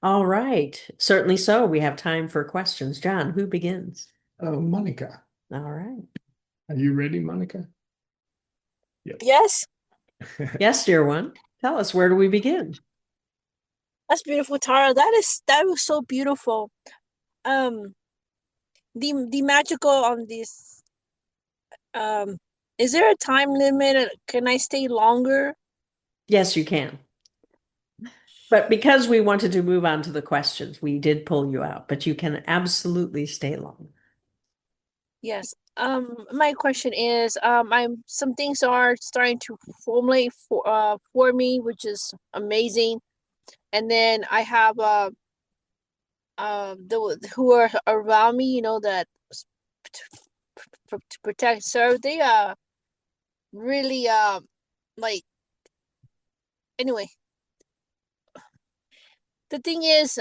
All right. Certainly so. We have time for questions. John, who begins? Monica, All right. are you ready, Monica? Yep. Yes, Yes, dear one. Tell us, where do we begin? that's beautiful, Tara. That was so beautiful. Um, the magical on this. Um, is there a time limit? Can I stay longer? Yes, you can. But because we wanted to move on to the questions, we did pull you out, but you can absolutely stay long. Yes. My question is, I'm some things are starting to formulate for me, which is amazing. And then I have the who are around me, that to protect. So they really like anyway. The thing is,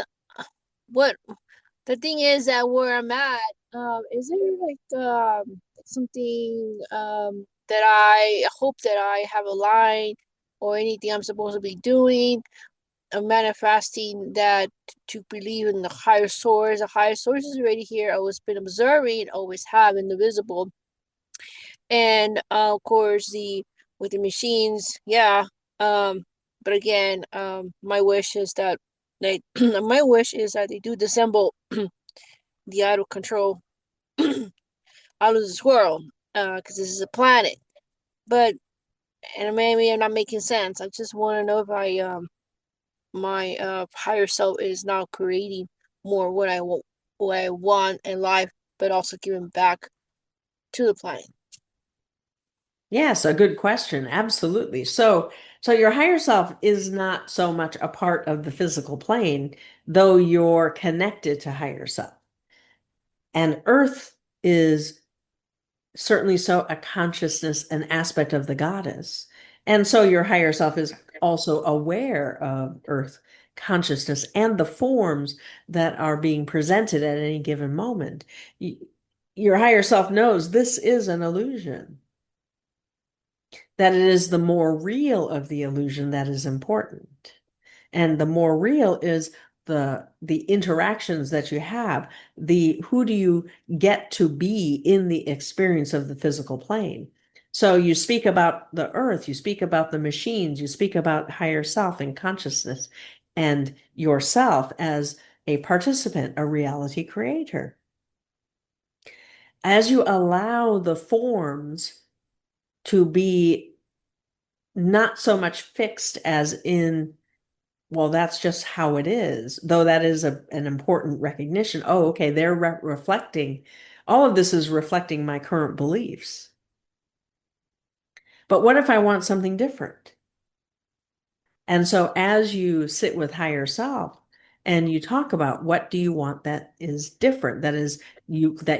what the thing is that where I'm at, is there like something that I hope that I have aligned or anything I'm supposed to be doing? Manifesting that to believe in the higher source. The higher source is already here. I always been observing, always have in the visible, and of course the with the machines, yeah. But again, my wish is that they, my wish is that they do disassemble the out of control out of this world, because this is a planet. But and maybe I'm not making sense. I just want to know if I my higher self is now creating more what I want in life, but also giving back to the planet. Yes, a good question. Absolutely. So your higher self is not so much a part of the physical plane, though you're connected to higher self. And Earth is certainly so a consciousness, an aspect of the goddess. And so your higher self is also aware of Earth consciousness and the forms that are being presented at any given moment. Your higher self knows this is an illusion, that it is the more real of the illusion that is important. And the more real is the interactions that you have, the who do you get to be in the experience of the physical plane. So you speak about the earth, you speak about the machines, you speak about higher self and consciousness and yourself as a participant, a reality creator. As you allow the forms to be not so much fixed as in, well, that's just how it is, though that is an important recognition. Oh, okay, they're reflecting, all of this is reflecting my current beliefs. But what if I want something different? And so as you sit with higher self and you talk about what do you want that is different, that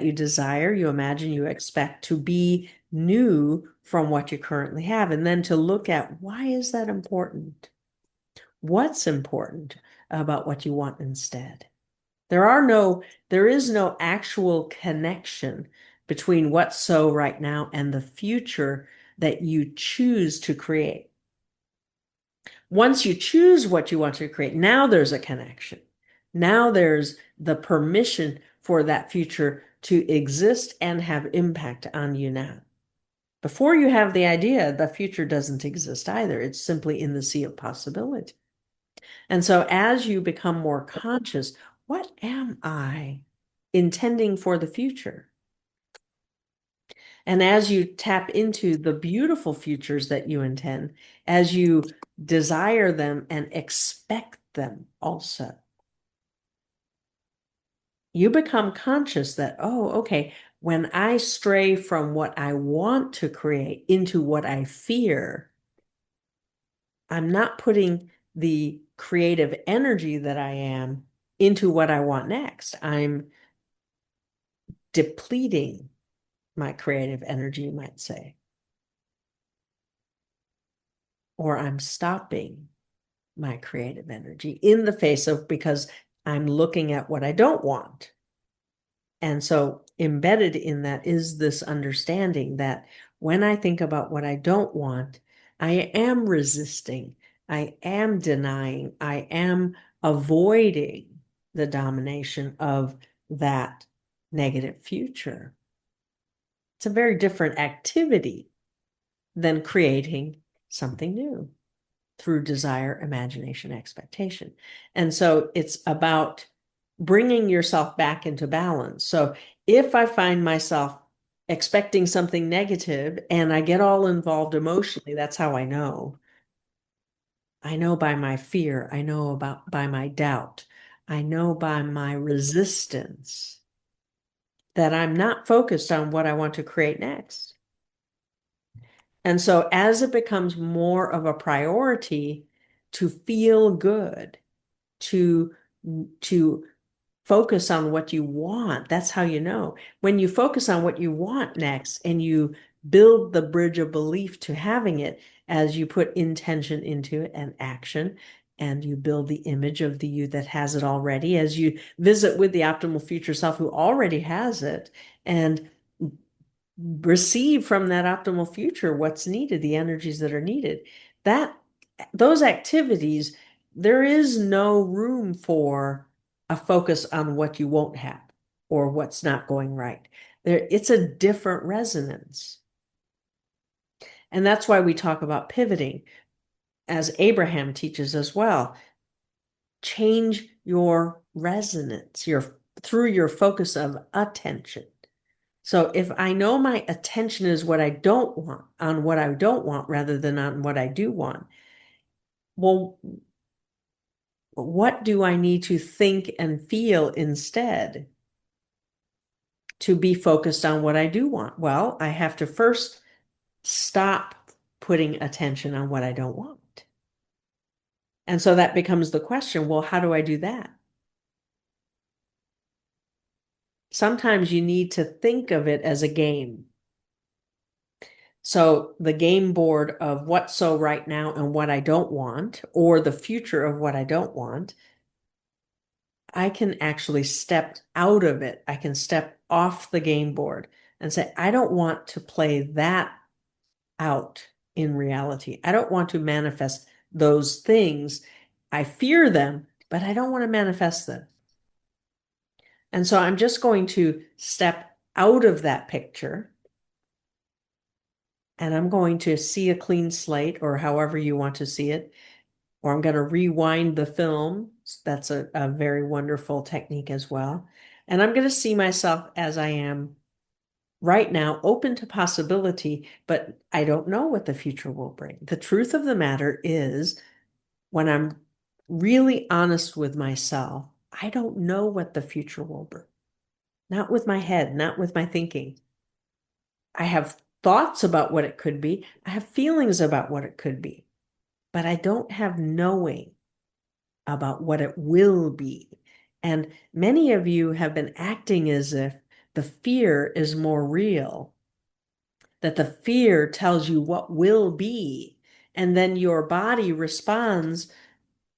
you desire, you imagine, you expect to be new from what you currently have, and then to look at why is that important? What's important about what you want instead? There is no actual connection between what's so right now and the future that you choose to create. Once you choose what you want to create, now there's a connection. Now there's the permission for that future to exist and have impact on you now. Before you have the idea, the future doesn't exist either. It's simply in the sea of possibility. And so as you become more conscious, what am I intending for the future? And as you tap into the beautiful futures that you intend, as you desire them and expect them also, you become conscious that, oh, okay, when I stray from what I want to create into what I fear, I'm not putting the creative energy that I am into what I want next. I'm depleting my creative energy, you might say, or I'm stopping my creative energy in the face of because I'm looking at what I don't want. And so embedded in that is this understanding that when I think about what I don't want, I am resisting, I am denying, I am avoiding the domination of that negative future. It's a very different activity than creating something new through desire, imagination, expectation. And so it's about bringing yourself back into balance. So if I find myself expecting something negative and I get all involved emotionally, that's how I know. I know by my fear, I know about by my doubt, I know by my resistance that I'm not focused on what I want to create next. And so as it becomes more of a priority to feel good, to to focus on what you want, that's how you know. When you focus on what you want next and you build the bridge of belief to having it as you put intention into it and action, and you build the image of the you that has it already, as you visit with the optimal future self who already has it, and receive from that optimal future what's needed, the energies that are needed. That those activities, there is no room for a focus on what you won't have or what's not going right. There, it's a different resonance. And that's why we talk about pivoting, as Abraham teaches as well. Change your resonance, your through your focus of attention. So if I know my attention is what I don't want, on what I don't want rather than on what I do want, well, what do I need to think and feel instead to be focused on what I do want? Well, I have to first stop putting attention on what I don't want. And so that becomes the question, well, how do I do that? Sometimes you need to think of it as a game. So the game board of what's so right now and what I don't want, or the future of what I don't want, I can actually step out of it. I can step off the game board and say, I don't want to play that out in reality. I don't want to manifest those things. I fear them, but I don't want to manifest them. And so I'm just going to step out of that picture and I'm going to see a clean slate or however you want to see it, or I'm going to rewind the film. That's a very wonderful technique as well. And I'm going to see myself as I am right now, open to possibility, but I don't know what the future will bring. The truth of the matter is, when I'm really honest with myself, I don't know what the future will bring. Not with my head, not with my thinking. I have thoughts about what it could be. I have feelings about what it could be, but I don't have knowing about what it will be. And many of you have been acting as if the fear is more real, that the fear tells you what will be. And then your body responds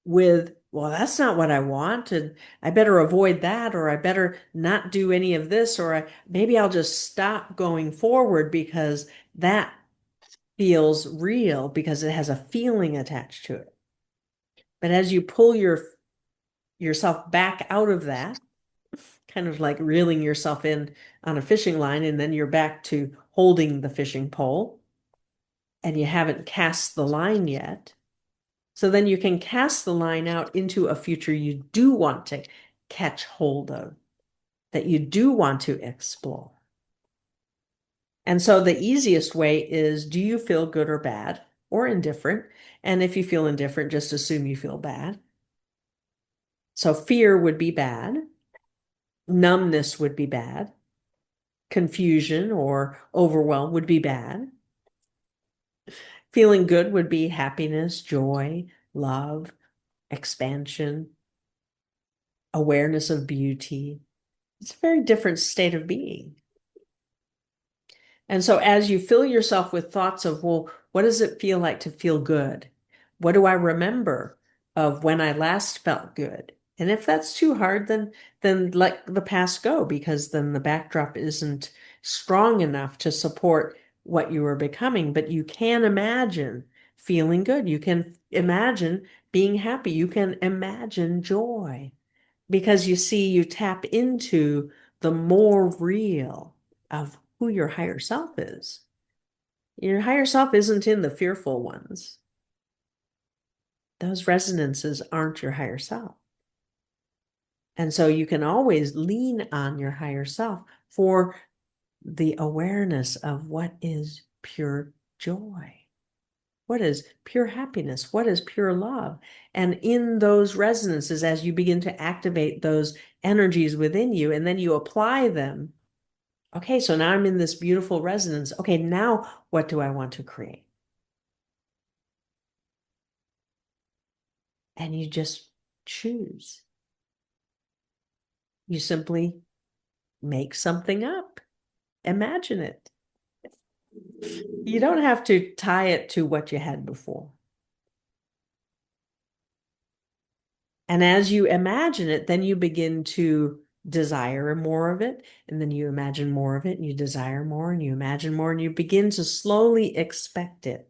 with, well, that's not what I want. And I better avoid that, or I better not do any of this, or maybe I'll just stop going forward because that feels real because it has a feeling attached to it. But as you pull yourself back out of that, kind of like reeling yourself in on a fishing line, and then you're back to holding the fishing pole, and you haven't cast the line yet. So then you can cast the line out into a future you do want to catch hold of, that you do want to explore. And so the easiest way is, do you feel good or bad or indifferent? And if you feel indifferent, just assume you feel bad. So fear would be bad. Numbness would be bad. Confusion or overwhelm would be bad. Feeling good would be happiness, joy, love, expansion, awareness of beauty. It's a very different state of being. And so as you fill yourself with thoughts of, well, what does it feel like to feel good? What do I remember of when I last felt good? And if that's too hard, then let the past go, because then the backdrop isn't strong enough to support what you are becoming. But you can imagine feeling good. You can imagine being happy. You can imagine joy because you see, you tap into the more real of who your higher self is. Your higher self isn't in the fearful ones. Those resonances aren't your higher self. And so you can always lean on your higher self for the awareness of what is pure joy. What is pure happiness? What is pure love? And in those resonances, as you begin to activate those energies within you, and then you apply them, okay, so now I'm in this beautiful resonance. Okay, now what do I want to create? And you just choose. You simply make something up, imagine it. You don't have to tie it to what you had before. And as you imagine it, then you begin to desire more of it. And then you imagine more of it, and you desire more, and you imagine more, and you begin to slowly expect it.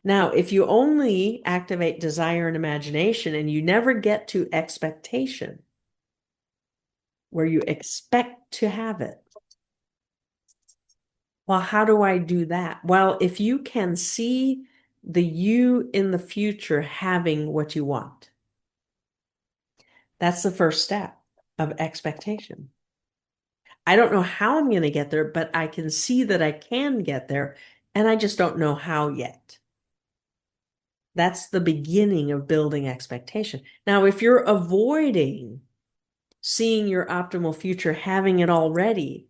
Now, if you only activate desire and imagination and you never get to expectation, where you expect to have it, well, how do I do that? Well, if you can see the you in the future having what you want, that's the first step of expectation. I don't know how I'm going to get there, but I can see that I can get there, and I just don't know how yet. That's the beginning of building expectation. Now, if you're avoiding seeing your optimal future, having it already,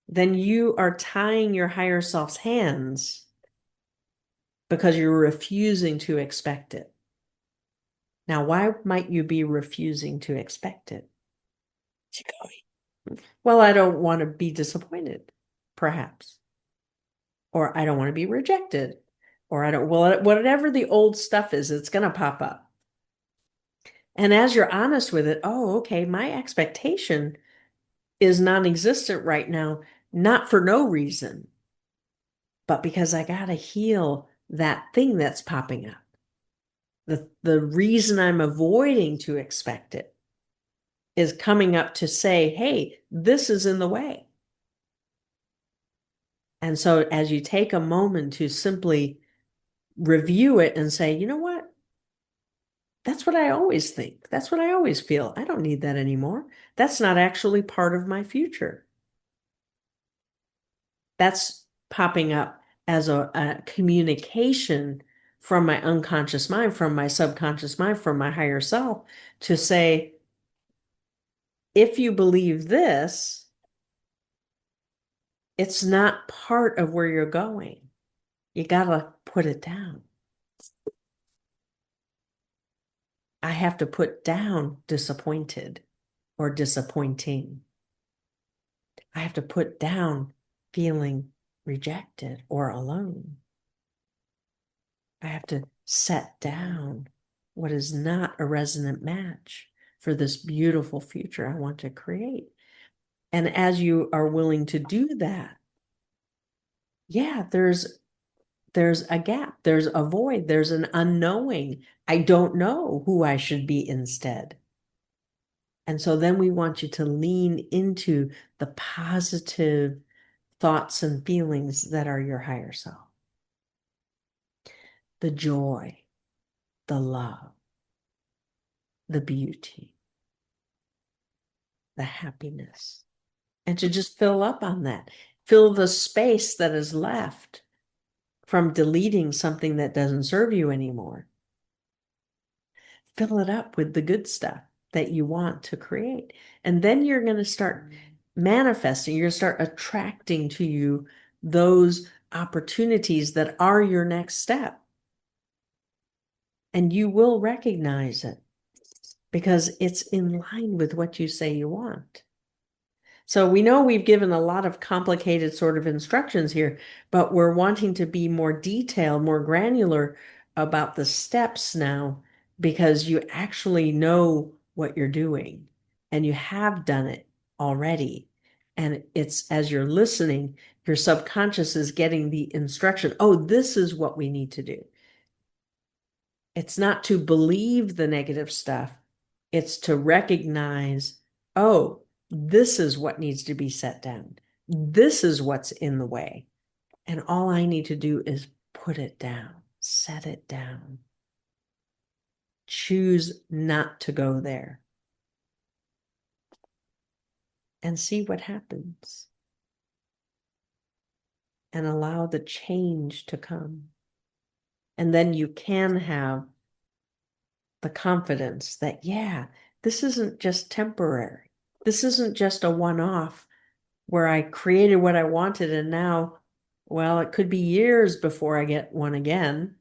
then you are tying your higher self's hands because you're refusing to expect it. Now, why might you be refusing to expect it? Well, I don't want to be disappointed, perhaps. Or I don't want to be rejected. Or I don't, well, whatever the old stuff is, it's going to pop up. And as you're honest with it, oh, okay, my expectation is non-existent right now, not for no reason, but because I got to heal that thing that's popping up. The reason I'm avoiding to expect it is coming up to say, hey, this is in the way. And so as you take a moment to simply review it and say, you know what? That's what I always think. That's what I always feel. I don't need that anymore. That's not actually part of my future. That's popping up as a communication from my unconscious mind, from my subconscious mind, from my higher self to say, if you believe this, it's not part of where you're going. You got to put it down. I have to put down disappointed or disappointing. I have to put down feeling rejected or alone. I have to set down what is not a resonant match for this beautiful future I want to create. And as you are willing to do that, yeah, there's a gap, there's a void, there's an unknowing. I don't know who I should be instead. And so then we want you to lean into the positive thoughts and feelings that are your higher self. The joy, the love, the beauty, the happiness. And to just fill up on that. Fill the space that is left from deleting something that doesn't serve you anymore. Fill it up with the good stuff that you want to create. And then you're going to start manifesting, you're going to start attracting to you those opportunities that are your next step. And you will recognize it because it's in line with what you say you want. So we know we've given a lot of complicated sort of instructions here, but we're wanting to be more detailed, more granular about the steps now because you actually know what you're doing and you have done it already. And it's as you're listening, your subconscious is getting the instruction. Oh, this is what we need to do. It's not to believe the negative stuff. It's to recognize, oh, this is what needs to be set down. This is what's in the way. And all I need to do is put it down, set it down. Choose not to go there and see what happens and allow the change to come. And then you can have the confidence that, yeah, this isn't just temporary. This isn't just a one-off where I created what I wanted and now, well, it could be years before I get one again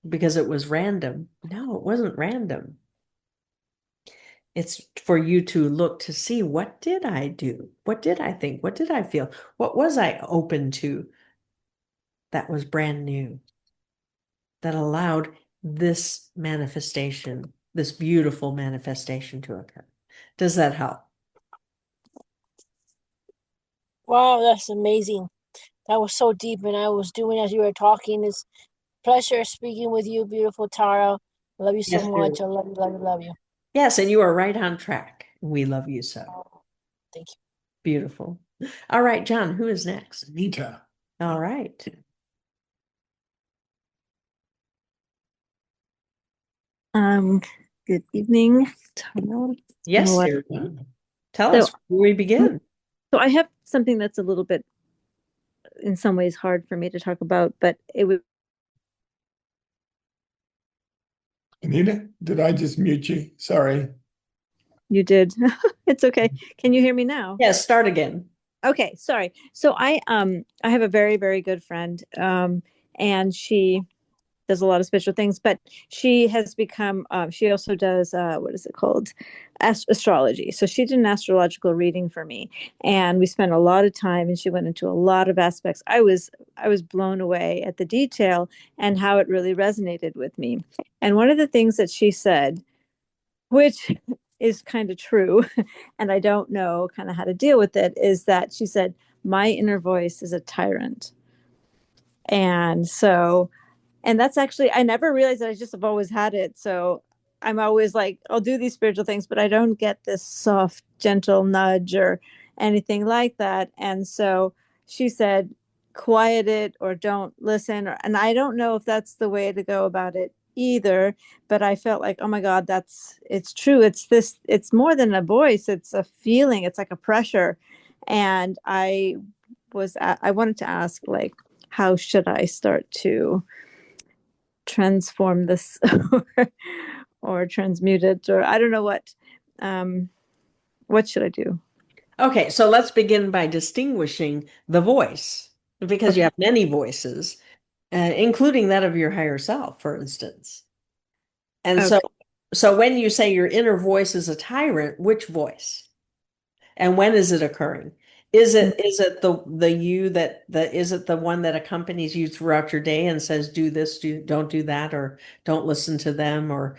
because it was random. No, it wasn't random. It's for you to look to see, what did I do? What did I think? What did I feel? What was I open to that was brand new, that allowed this manifestation, this beautiful manifestation to occur? Does that help? Wow, that's amazing. That was so deep, and I was doing as you were talking. It's pleasure speaking with you, beautiful Tara. I love you so Yes, much. dear. I love you, love you, love you. Yes, and you are right on track. We love you so. Oh, thank you. Beautiful. All right, John, who is next? Nita. All right. Um, Good evening, Tara. Yes, What? dear. Tell So, us where we begin. so I have something that's a little bit, in some ways, hard for me to talk about, but it would. Anita, did I just mute you? Sorry. You did. It's okay. Can you hear me now? Yes, start again. Okay, sorry. So I have a very, very good friend, and she does a lot of special things, but she has become, she also does, what is it called? Astrology. So she did an astrological reading for me, and we spent a lot of time, and she went into a lot of aspects. I was blown away at the detail and how it really resonated with me. And one of the things that she said, which is kind of true, and I don't know kind of how to deal with it, is that she said, my inner voice is a tyrant. And so, and that's actually, I never realized that. I just have always had it. So I'm always like, I'll do these spiritual things, but I don't get this soft, gentle nudge or anything like that. And so she said, quiet it or don't listen. And I don't know if that's the way to go about it either, but I felt like, oh my God, it's true. It's more than a voice, it's a feeling, it's like a pressure. And I wanted to ask, like, how should I start to transform this or, or transmute it, or I don't know what should I do? Okay, so let's begin by distinguishing the voice because you Okay. have many voices, including that of your higher self, for instance. And so, Okay. so when you say your inner voice is a tyrant, which voice? And when is it occurring? Is it the you that the is it the one that accompanies you throughout your day and says do this, don't do that, or don't listen to them, or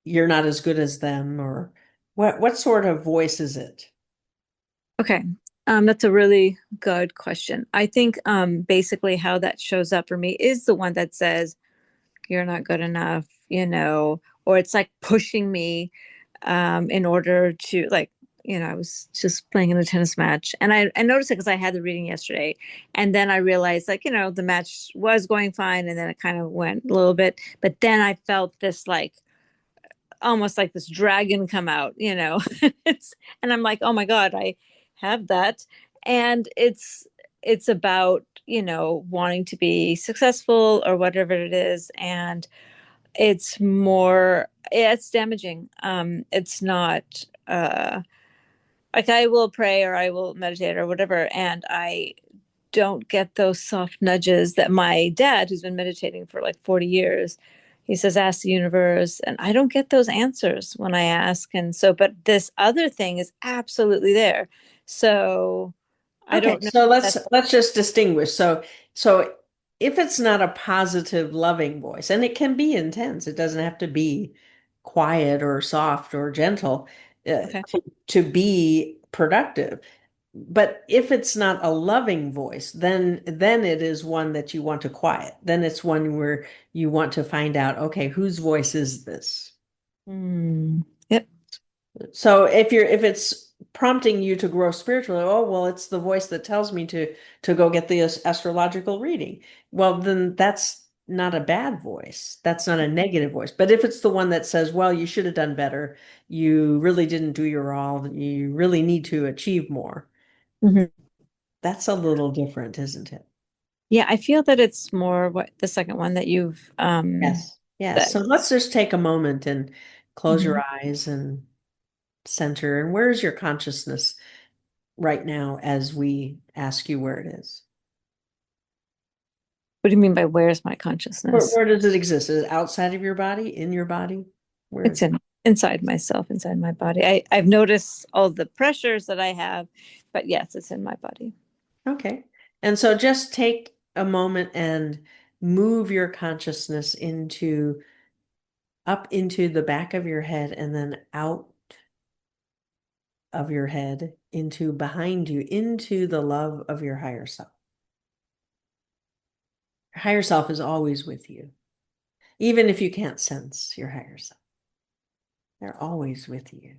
you're not as good as them, or what sort of voice is it? Okay. That's a really good question. I think basically how that shows up for me is the one that says you're not good enough, or it's like pushing me in order to, like, I was just playing in a tennis match, and I noticed it because I had the reading yesterday, and then I realized, like, the match was going fine, and then it kind of went a little bit, but then I felt this, like, almost like this dragon come out, it's, and I'm like, oh my God, I have that. And it's about, wanting to be successful or whatever it is. And it's more, yeah, it's damaging. It's not, like, I will pray or I will meditate or whatever, and I don't get those soft nudges that my dad, who's been meditating for like 40 years, he says, ask the universe. And I don't get those answers when I ask. And so, but this other thing is absolutely there. So I Okay, don't know so if let's that's let's just distinguish. So if it's not a positive, loving voice, and it can be intense, it doesn't have to be quiet or soft or gentle okay. to be productive. but if it's not a loving voice, then it is one that you want to quiet. Then it's one where you want to find out, okay, whose voice is this? Yep. So if it's prompting you to grow spiritually, oh well, it's the voice that tells me to go get the astrological reading. Well, then that's not a bad voice. That's not a negative voice. But if it's the one that says, well, you should have done better, you really didn't do your all, you really need to achieve more, Mhm. that's a little different, isn't it? Yeah, I feel that it's more what the second one that you've Yes. Yes. said. So let's just take a moment and close your Mhm. eyes and center. And where is your consciousness right now as we ask you where it is? What do you mean by where's my Where, consciousness? where does it exist? Is it outside of your body, in your body? It's Where? inside myself, inside my body. I've noticed all the pressures that I have, but yes, it's in my body. Okay. And so just take a moment and move your consciousness into up into the back of your head and then out of your head into behind you, into the love of your higher self. Your higher self is always with you, even if you can't sense your higher self. They're always with you,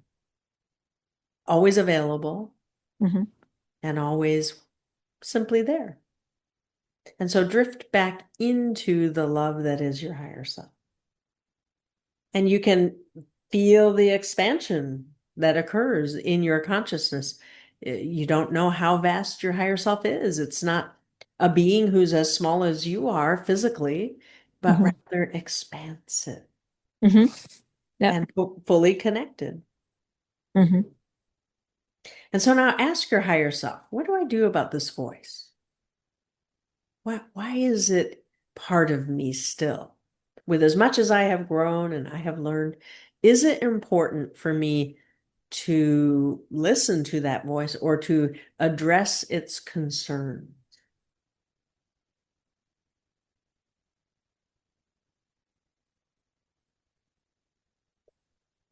always available, Mhm. and always simply there. And so drift back into the love that is your higher self. And you can feel the expansion that occurs in your consciousness. You don't know how vast your higher self is. It's not a being who's as small as you are physically, but Mhm. rather expansive Mhm. Yep. and fully connected. Mhm. And so now ask your higher self, what do I do about this voice? Why is it part of me still? With as much as I have grown and I have learned, is it important for me to listen to that voice or to address its concern?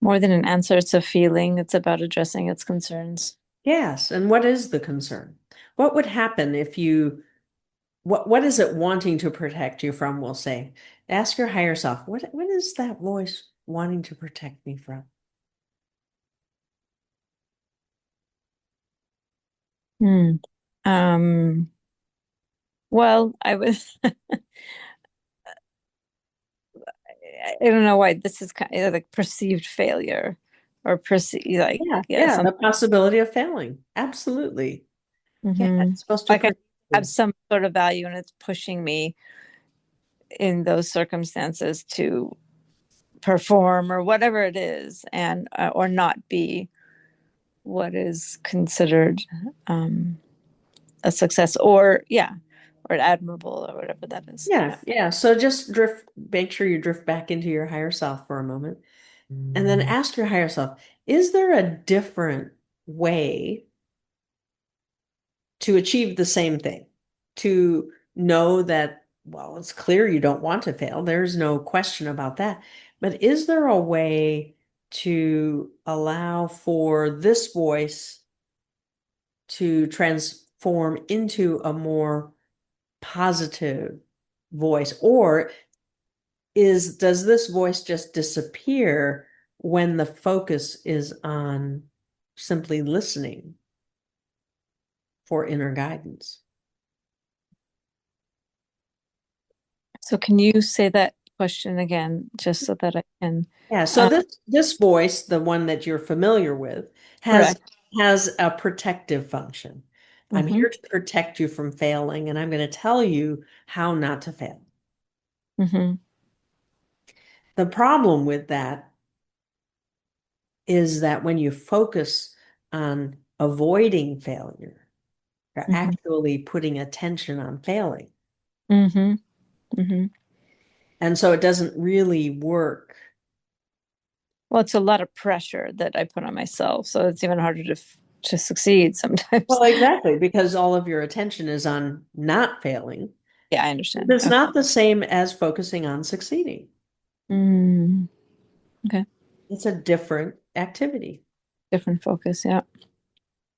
More than an answer, it's a feeling. It's about addressing its concerns. Yes. And what is the concern? What would happen if you, what is it wanting to protect you from? We'll say, ask your higher self, what is that voice wanting to protect me from? Hmm. Um, well, I was, I don't know why this is kind of like perceived failure or perceive like, Yeah, yeah, yeah, some, the possibility of failing. Absolutely. Yeah, Mhm. it's supposed to Like I protect have you. some sort of value and it's pushing me in those circumstances to perform or whatever it is and or not be what is considered um, a success or yeah or admirable or whatever that is. Yeah, Yeah. yeah. So just make sure you drift back into your higher self for a moment and then ask your higher self, is there a different way to achieve the same thing? To know that, well, it's clear you don't want to fail. There's no question about that. But is there a way to allow for this voice to transform into a more positive voice? Or does this voice just disappear when the focus is on simply listening for inner guidance? So can you say that question again just so that I can Yeah, so uh, this voice, the one that you're familiar with, has correct. has a protective function. I'm Mm-hmm. here to protect you from failing, and I'm going to tell you how not to fail. Mm-hmm. The problem with that is that when you focus on avoiding failure, you're Mm-hmm. actually putting attention on failing. Mm-hmm. Mm-hmm. And so it doesn't really work. Well, it's a lot of pressure that I put on myself, so it's even harder to succeed sometimes. Well, exactly, because all of your attention is on not failing. Yeah, I understand. It's Okay. not the same as focusing on succeeding. Mm, okay. It's a different activity. Different focus. Yeah.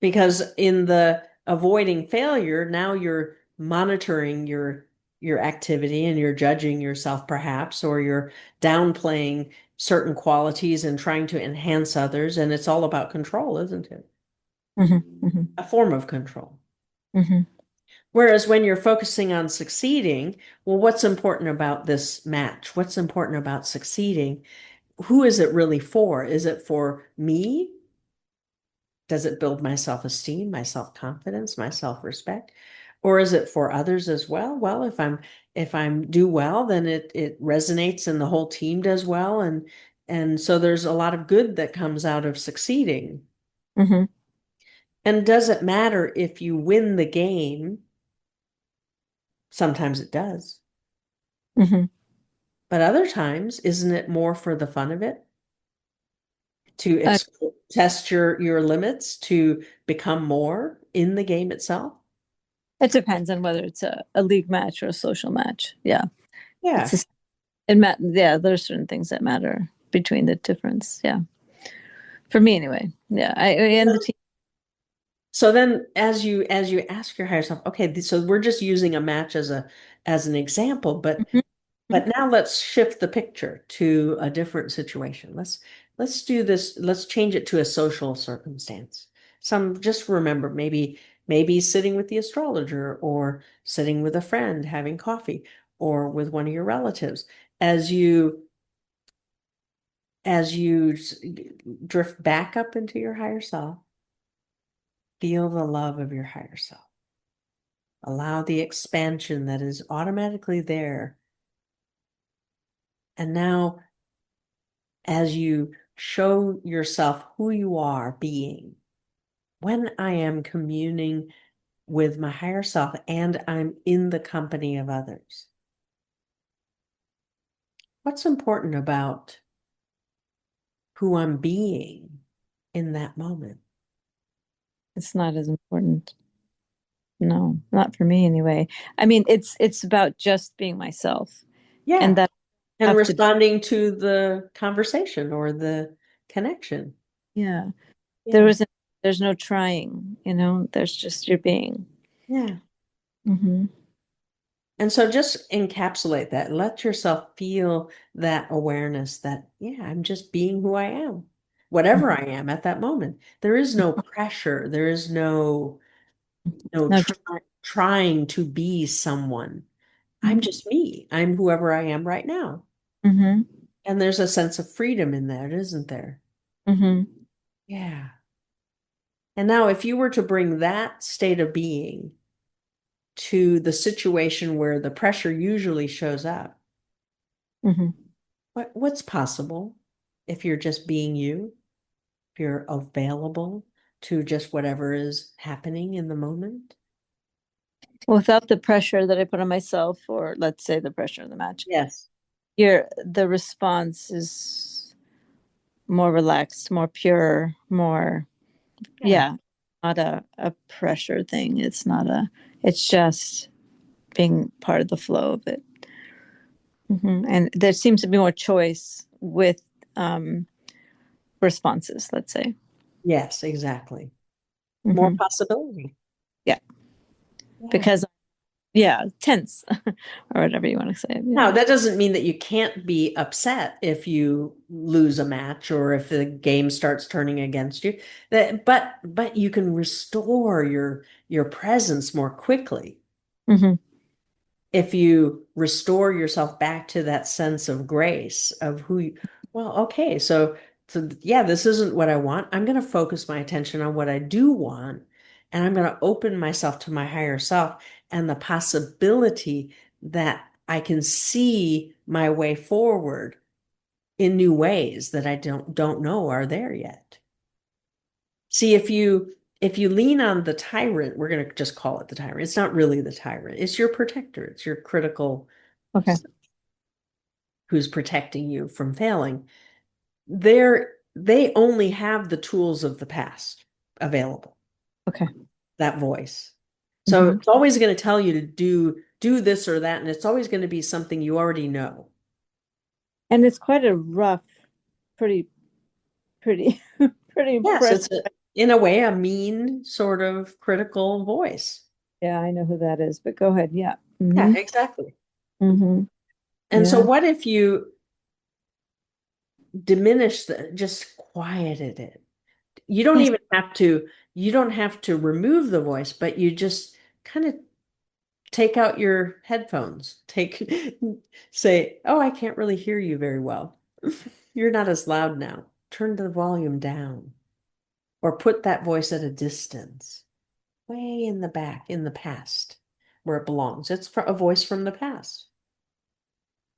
Because in the avoiding failure, now you're monitoring your activity and you're judging yourself perhaps, or you're downplaying certain qualities and trying to enhance others. And it's all about control, isn't it? Hmm. Hmm. A form of control. Hmm. Whereas when you're focusing on succeeding, well, what's important about this match? What's important about succeeding? Who is it really for? Is it for me? Does it build my self-esteem, my self-confidence, my self-respect? Or is it for others as well? Well, if I'm do well, then it resonates and the whole team does well. And so there's a lot of good that comes out of succeeding. Hmm. And does it matter if you win the game? Sometimes it does. Hmm. But other times, isn't it more for the fun of it? To Uh, test your limits, to become more in the game itself? it depends on whether it's a league match or a social match. Yeah. It's Yeah. just, yeah, there's certain things that matter between the difference. Yeah. For me anyway. Yeah. And the team. So then as you ask your higher self, okay, so we're just using a match as an example, but Mhm. but now let's shift the picture to a different situation. Let's do this, let's change it to a social circumstance. Just remember, maybe sitting with the astrologer, or sitting with a friend having coffee, or with one of your relatives. As you drift back up into your higher self, feel the love of your higher self. Allow the expansion that is automatically there. And now, as you show yourself who you are being, when I am communing with my higher self and I'm in the company of others, what's important about who I'm being in that moment? It's not as important. No, not for me anyway. I mean, it's about just being myself, and Yeah. that I And have to. responding to the conversation or the connection. Yeah, there Yeah. isn't. There's no trying. There's just your being. Yeah. Hmm. And so just encapsulate that. Let yourself feel that awareness that, yeah, I'm just being who I am, whatever I am at that moment. There is no pressure. There is no No. trying to be someone. I'm Mm-hmm. just me. I'm whoever I am right now. Mm-hmm. And there's a sense of freedom in that, isn't there? Mm-hmm. Yeah. And now if you were to bring that state of being to the situation where the pressure usually shows up, Mm-hmm. what's possible if you're just being you, if you're available to just whatever is happening in the moment? Without the pressure that I put on myself, or let's say the pressure of the match, Yes. the response is more relaxed, more pure, more, Yeah. yeah, not a pressure thing. It's just being part of the flow of it. And there seems to be more choice with um, responses, let's say. Yes, exactly. More Hmm. possibility. Yeah, Yeah. because, yeah, tense or whatever you want to say. Yeah. Now, that doesn't mean that you can't be upset if you lose a match or if the game starts turning against you. But you can restore your presence more quickly Hmm. if you restore yourself back to that sense of grace of who you, well, okay, so yeah, this isn't what I want. I'm going to focus my attention on what I do want, and I'm going to open myself to my higher self and the possibility that I can see my way forward in new ways that I don't know are there yet. See, if you lean on the tyrant, we're going to just call it the tyrant. It's not really the tyrant. It's your protector. It's your critical Okay. who's protecting you from failing. They only have the tools of the past available, Okay. that voice. So Hmm. it's always going to tell you to do this or that, and it's always going to be something you already know. And it's quite a rough, pretty, pretty, pretty Yes, impressive. in a way, a mean sort of critical voice. Yeah, I know who that is, but go ahead. Yeah. Yeah, Mm-hmm. exactly. Mm-hmm. And so Yeah. what if you just quieted it? You don't Yes. even have to, you don't have to remove the voice, but you just kind of take out your headphones. Say, oh, I can't really hear you very well. You're not as loud now. Turn the volume down or put that voice at a distance, way in the back, in the past, where it belongs. It's a voice from the past.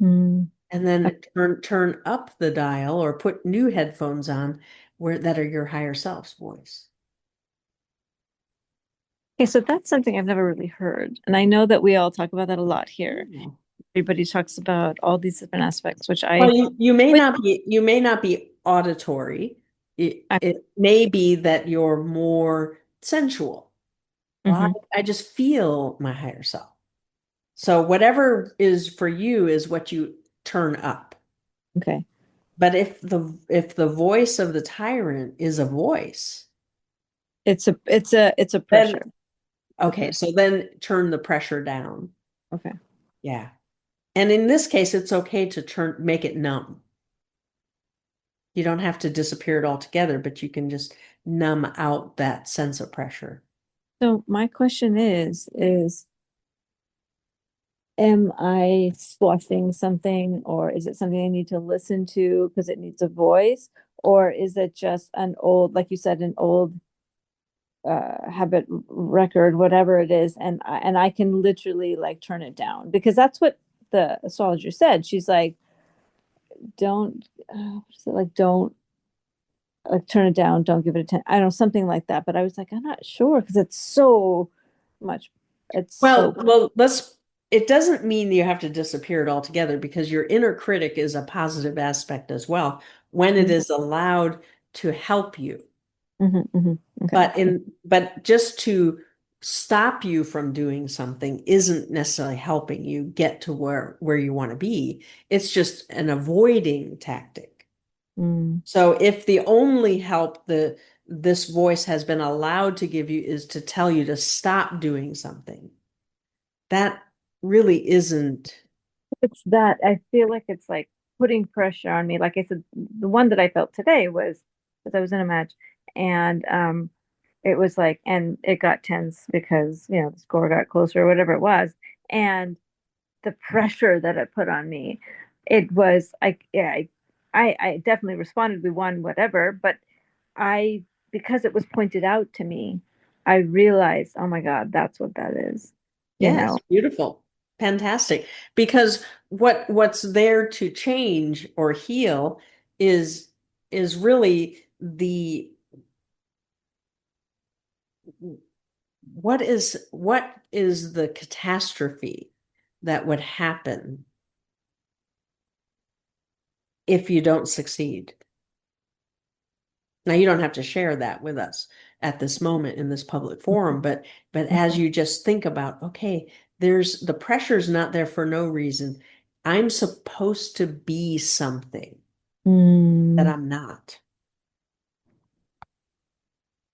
Mm. And then turn up the dial or put new headphones on where that are your higher self's voice. Okay, so that's something I've never really heard. And I know that we all talk about that a lot here. Yeah. Everybody talks about all these different aspects, which Well, I, which you may not be auditory. I, It may be that you're more sensual. Well, mhm. I just feel my higher self. So whatever is for you is what you turn up. Okay. But if the voice of the tyrant is a voice, It's a then pressure. okay, so then turn the pressure down. Okay. Yeah. And in this case, it's okay to make it numb. You don't have to disappear it altogether, but you can just numb out that sense of pressure. So my question is am I squashing something, or is it something I need to listen to because it needs a voice? Or is it just an old, like you said, an old habit record, whatever it is, and I can literally like turn it down because that's what the astrologer said. She's like, don't what is it like? Don't like turn it down. Don't give it a 10. I don't know, something like that. But I was like, I'm not sure because it's so much. It's so. Well, it doesn't mean you have to disappear it altogether because your inner critic is a positive aspect as well when it is allowed to help you. Mhm, mhm. Okay. But just to stop you from doing something isn't necessarily helping you get to where you want to be. It's just an avoiding tactic. Mm, So if the only help this voice has been allowed to give you is to tell you to stop doing something, that really isn't. it's that I feel like it's like putting pressure on me. Like I said, the one that I felt today was because I was in a match and it was like, and it got tense because, the score got closer or whatever it was. And the pressure that it put on me, it was like, yeah, I definitely responded. We won, whatever. But I, because it was pointed out to me, I realized, oh my God, that's what that is, you Yes, know? beautiful. Fantastic. Because what's there to change or heal is really the what is the catastrophe that would happen if you don't succeed? Now you don't have to share that with us at this moment in this public forum, but as you just think about, okay, there's the pressure's not there for no reason. I'm supposed to be something that Mm, I'm not.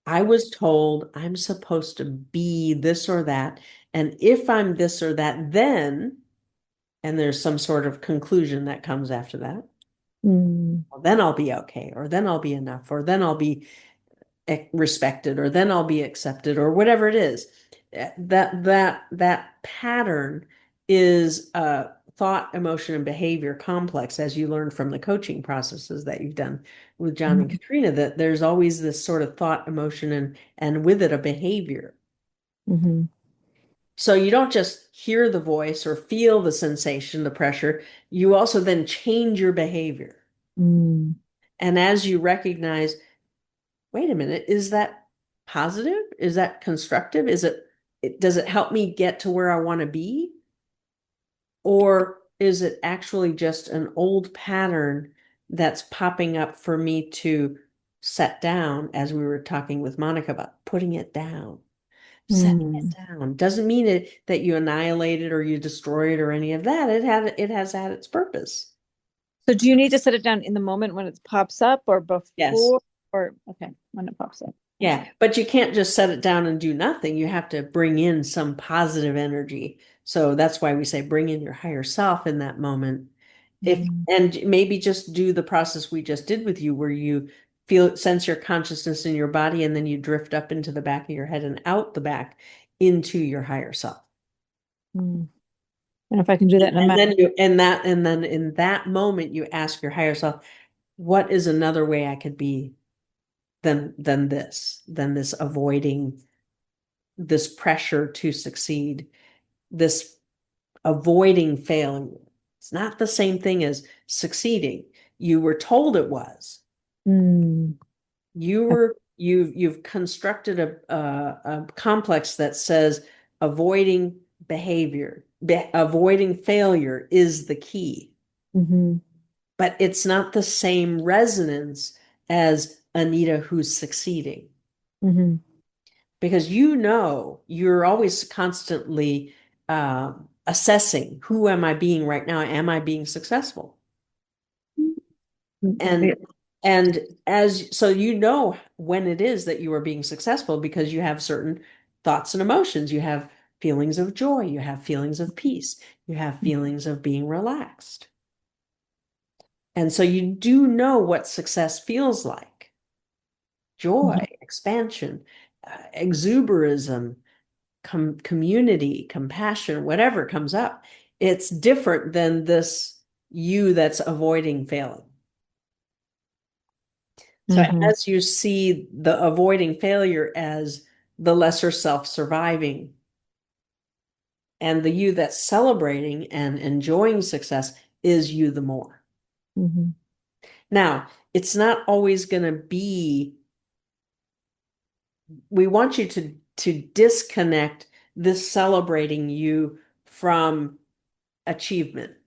I was told I'm supposed to be this or that. And if I'm this or that, then, and there's some sort of conclusion that comes after that, mm, well, then I'll be okay, or then I'll be enough, or then I'll be respected, or then I'll be accepted, or whatever it is. That pattern is a thought, emotion, and behavior complex, as you learned from the coaching processes that you've done with John and mhm, Katrina, that there's always this sort of thought, emotion, and with it a behavior. mhm, So you don't just hear the voice or feel the sensation, the pressure, you also then change your behavior. mm, And as you recognize, wait a minute, is that positive? Is that constructive? Does it help me get to where I want to be? Or is it actually just an old pattern that's popping up for me to set down, as we were talking with Monica about putting it down? Setting it mm. down doesn't mean that you annihilate it or you destroy it or any of that. It has had its purpose. So do you need to set it down in the moment when it pops up or Yes. before or okay, when it pops up? Yeah, but you can't just set it down and do nothing. You have to bring in some positive energy. So that's why we say bring in your higher self in that moment. If Mm. and maybe just do the process we just did with you, where you sense your consciousness in your body, and then you drift up into the back of your head and out the back into your higher self. Mm. And if I can do that in a And matter. then in that moment you ask your higher self, what is another way I could be than this avoiding this pressure to succeed, this avoiding failure. It's not the same thing as succeeding. You were told it was. Mm. You've constructed a complex that says avoiding avoiding failure is the key. Mm-hmm. But it's not the same resonance as Anita who's succeeding. Mm-hmm. Because you're always constantly assessing, who am I being right now? Am I being successful? And Right. and as so when it is that you are being successful, because you have certain thoughts and emotions. You have feelings of joy, you have feelings of peace, you have feelings of being relaxed. And so you do know what success feels like: joy, Mhm. expansion, exuberism, community, compassion, whatever comes up. It's different than this you that's avoiding failing. So Mhm. as you see the avoiding failure as the lesser self surviving, and the you that's celebrating and enjoying success is you the more. Mhm. Now, it's not always going to be, we want you to disconnect this celebrating you from achievement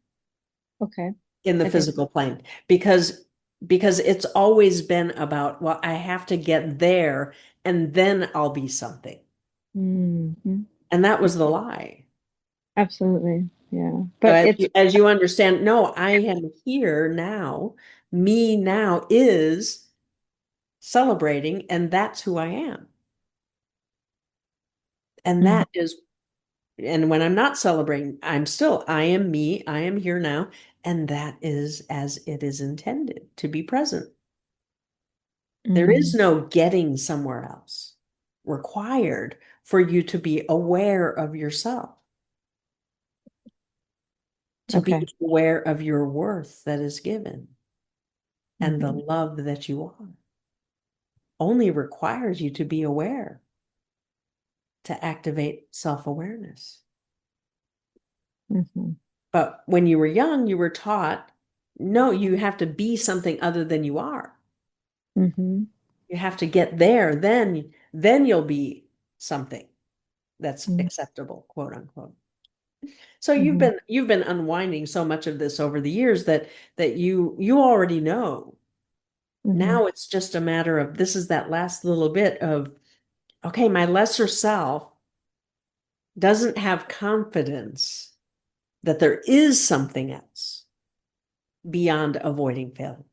Okay. in the I think. physical plane, because it's always been about, well, I have to get there and then I'll be something. Mhm. And that was the lie. Absolutely. Yeah. So But it's as you understand, no, I am here now. Me now is celebrating, and that's who I am. And Mhm. and when I'm not celebrating, I am me, I am here now, and that is as it is intended to be present. There is Mhm. no getting somewhere else required for you to be aware of yourself, to be Okay. aware of your worth that is given, and the Mhm. love that you are. Only requires you to be aware, to activate self-awareness. Mhm. But when you were young, you were taught, no, you have to be something other than you are. Mhm. You have to get there, then you'll be something that's Mhm. acceptable, quote unquote. So Mhm. you've been unwinding so much of this over the years that you already know. Mhm. Now it's just a matter of, this is that last little bit of, okay, my lesser self doesn't have confidence that there is something else beyond avoiding failure.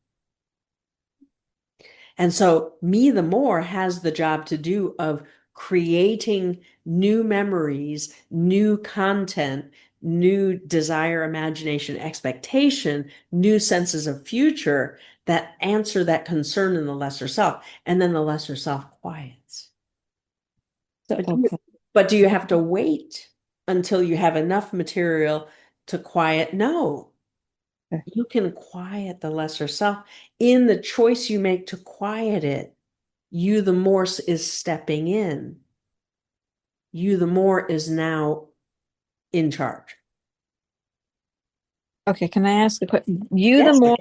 And so me the more has the job to do of creating new memories, new content, new desire, imagination, expectation, new senses of future that answer that concern in the lesser self. And then the lesser self quiets. So, But okay. do you have to wait until you have enough material to quiet? No. Okay. You can quiet the lesser self in the choice you make to quiet it. You the more is stepping in. You the more is now in charge. Okay. Can I ask a question? You the Yes. more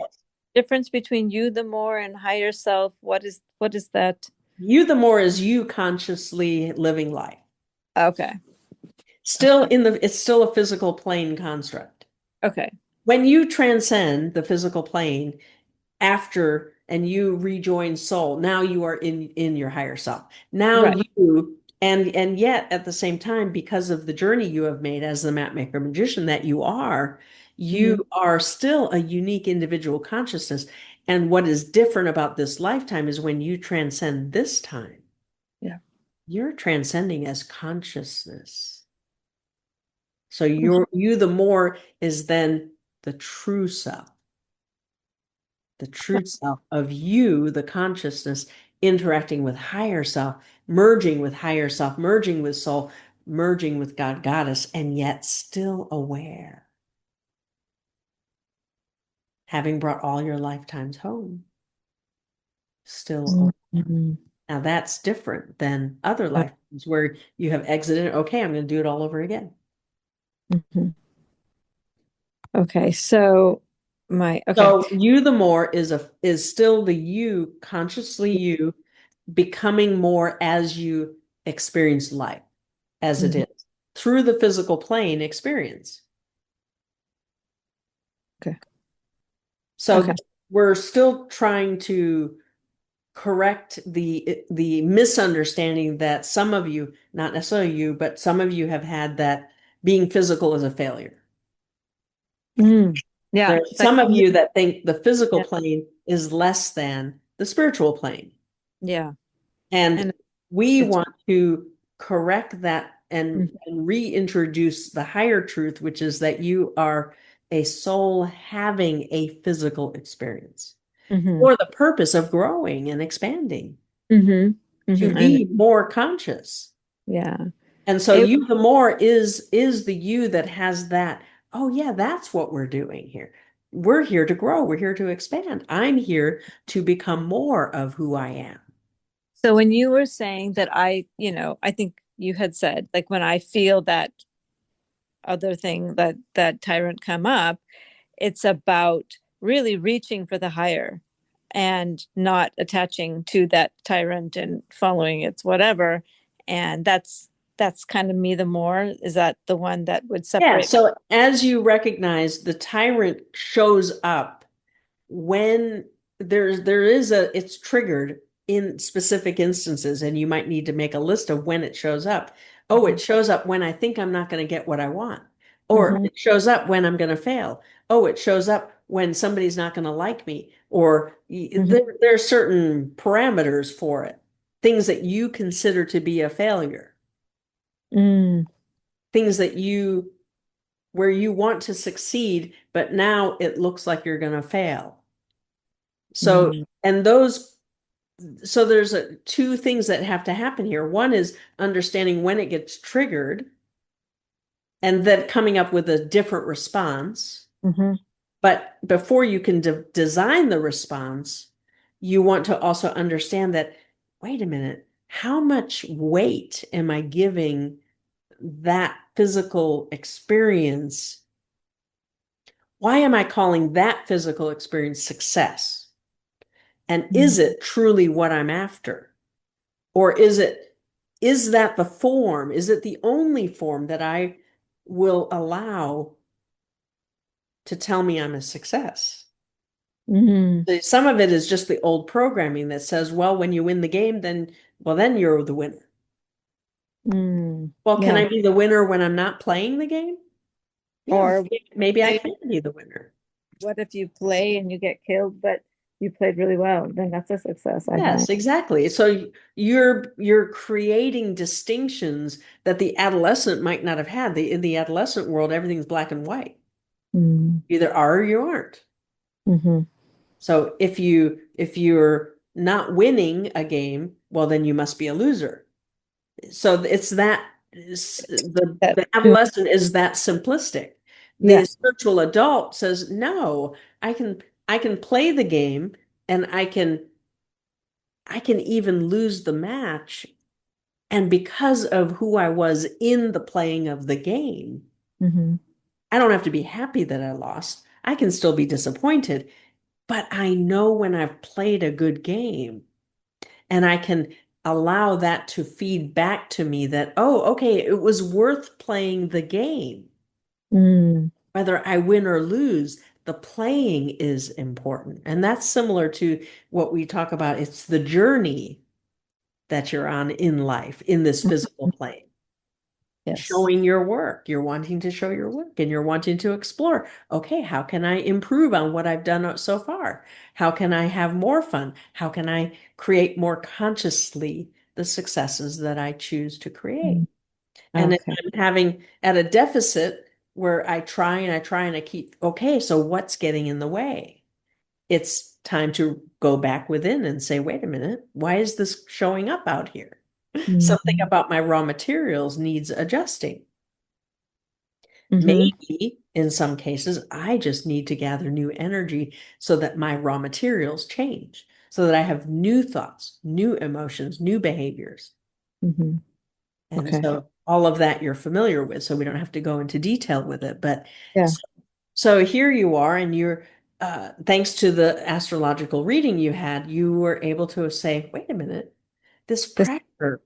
difference between you the more and higher self. What is that? You the more is you consciously living life. Okay. Still it's still a physical plane construct. Okay. When you transcend the physical plane, after and you rejoin soul, now you are in your higher self. Now Right. you and yet at the same time, because of the journey you have made as the map maker magician that Mhm. you are still a unique individual consciousness. And what is different about this lifetime is when you transcend this time, You're transcending as consciousness. So you the more is then the true self. The true self of you, the consciousness, interacting with higher self, merging with higher self, merging with soul, merging with God, goddess, and yet still aware, having brought all your lifetimes home, still aware. Mhm. Now that's different than other lifetimes where you have exited. Okay, I'm going to do it all over again. Mhm. Okay, so okay. So you the more is still the you, consciously you, becoming more as you experience life as it Mhm. is through the physical plane experience. Okay. So Okay. we're still trying to correct the misunderstanding that some of you, not necessarily you, but some of you have had that being physical is a failure. Yeah. There are That, some of you that think the physical yeah. plane is less than the spiritual plane. Yeah. And And we it's want to correct that mm, and reintroduce the higher truth, which is that you are a soul having a physical experience mhm. for the purpose of growing and expanding, Mhm. to Mhm. And be more conscious. yeah. And so It you the more is the you that has that, oh yeah, that's what we're doing here. We're here to grow, we're here to expand. I'm here to become more of who I am. So when you were saying that I think you had said like when I feel that other thing that tyrant come up, it's about really reaching for the higher and not attaching to that tyrant and following its whatever. And that's kind of me the more. Is that the one that would Yeah, separate? so as you recognize, the tyrant shows up when it's triggered in specific instances, and you might need to make a list of when it shows up. Oh, it shows up when I think I'm not going to get what I want. Or Mm-hmm. it shows up when I'm going to fail. Oh, it shows up when somebody's not going to like me. Or Mm-hmm. there are certain parameters for it, things that you consider to be a failure, Mm, things that you where you want to succeed, but now it looks like you're going to fail. So, mm, and so there's two things that have to happen here. One is understanding when it gets triggered and then coming up with a different response. mm-hmm. But before you can design the response, you want to also understand that, wait a minute, how much weight am I giving that physical experience? Why am I calling that physical experience success? And is it truly what I'm after? Or is that the form? Is it the only form that I will allow to tell me I'm a success? Mm, Some of it is just the old programming that says, well, when you win the game, then you're the winner. Well, can yeah. I be the winner when I'm not playing the game? Yeah, Or maybe I play, can be the winner. what if you play and you get killed, but you played really well? Then that's a success, I Yes, find. exactly. So you're creating distinctions that the adolescent might not have had. In the adolescent world, everything's black and white. Mm, Either are or you aren't. mm-hmm. So if you're not winning a game, well, then you must be a loser. So it's that That, the adolescent is that simplistic. yeah. The spiritual adult says, no, I can play the game and I can even lose the match. And because of who I was in the playing of the game, Mm-hmm. I don't have to be happy that I lost. I can still be disappointed, but I know when I've played a good game and I can allow that to feed back to me that, oh, okay, it was worth playing the game. Mm, Whether I win or lose, the playing is important. And that's similar to what we talk about. It's the journey that you're on in life, in this physical plane. yes. Showing your work. You're wanting to show your work and you're wanting to explore. Okay, how can I improve on what I've done so far? How can I have more fun? How can I create more consciously the successes that I choose to create. Mm. And if Okay. I'm having at a deficit where I try and I try and I keep, okay, so what's getting in the way? It's time to go back within and say, wait a minute, why is this showing up out here? Something Mhm. about my raw materials needs adjusting. Mhm. Maybe in some cases, I just need to gather new energy so that my raw materials change, so that I have new thoughts, new emotions, new behaviors. Mhm. And Okay. so all of that you're familiar with, so we don't have to go into detail with it. But Yeah. so, so here you are, and you're, thanks to the astrological reading you had, you were able to say, wait a minute, this This. pressure,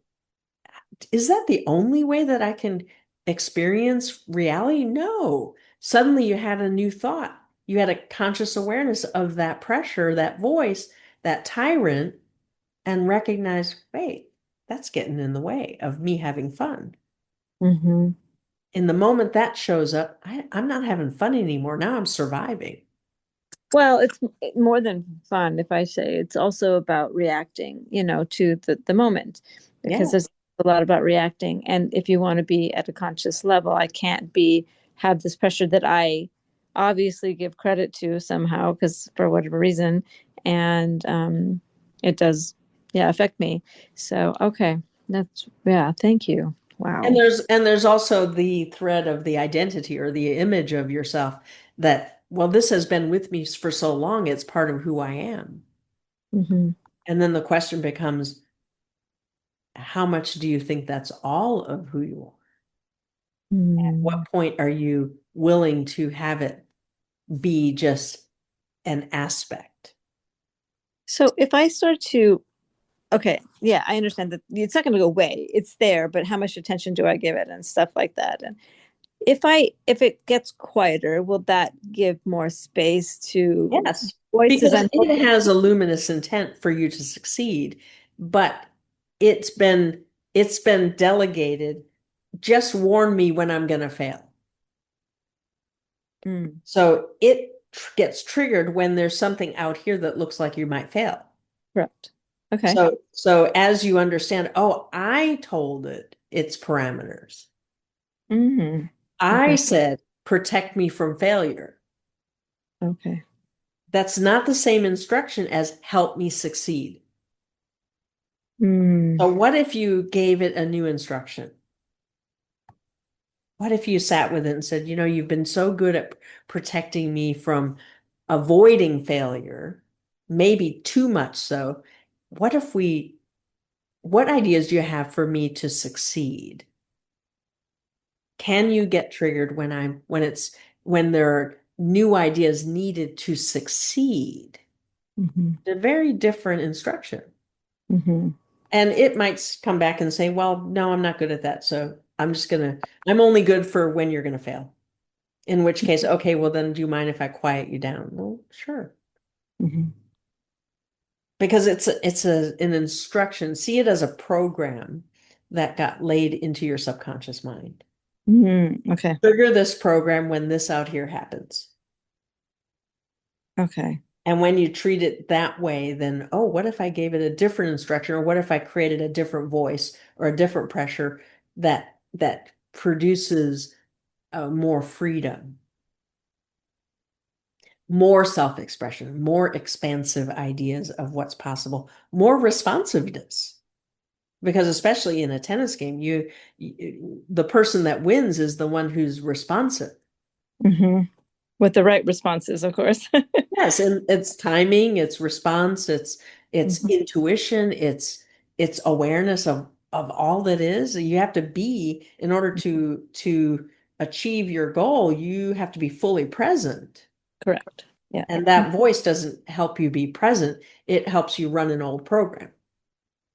is that the only way that I can experience reality? No. Suddenly you had a new thought. You had a conscious awareness of that pressure, that voice, that tyrant, and recognized, wait, that's getting in the way of me having fun. Mhm. In the moment that shows up, I'm not having fun anymore. Now I'm surviving. Well, it's more than fun, if I say. It's also about reacting, to the moment, because Yeah. there's a lot about reacting. And if you want to be at a conscious level, I can't have this pressure that I obviously give credit to somehow, because for whatever reason, and it does, yeah, affect me. So, okay, yeah, thank you. And Wow. there's also the thread of the identity or the image of yourself that, well, this has been with me for so long, it's part of who I am. Hmm. And then the question becomes, how much do you think that's all of who you are? At what Mm. point are you willing to have it be just an aspect? So if I start to Okay, yeah, I understand that it's not going to go away. It's there, but how much attention do I give it and stuff like that? And if it gets quieter, will that give more space to Yes, voices because I'm it has a luminous intent for you to succeed, but it's been it's been delegated. Just warn me when I'm going to fail. Mm, So it gets triggered when there's something out here that looks like you might fail. correct. Okay. So as you understand, oh, I told it its parameters. Hmm. I Okay. said, protect me from failure. Okay. That's not the same instruction as help me succeed. Mm, So what if you gave it a new instruction? What if you sat with it and said, you've been so good at protecting me from avoiding failure, maybe too much so. What if what ideas do you have for me to succeed? Can you get triggered when there are new ideas needed to succeed? hmm. A very different instruction. Hmm. And it might come back and say, well, no, I'm not good at that. So I'm only good for when you're gonna fail. In which case, okay, well then do you mind if I quiet you down? Well, sure. Hmm. Because an instruction. See it as a program that got laid into your subconscious mind. Okay. Trigger this program when this out here happens. Okay. And when you treat it that way, then, oh, what if I gave it a different instruction? Or what if I created a different voice or a different pressure that produces more freedom, more self-expression, more expansive ideas of what's possible, more responsiveness? Because especially in a tennis game, the person that wins is the one who's responsive. Hmm. With the right responses, of course. Yes, and it's timing, it's response, it's Mhm. intuition, it's awareness of all that is. You have to be in order to achieve your goal, you have to be fully present. Correct. Yeah. And that voice doesn't help you be present, it helps you run an old program.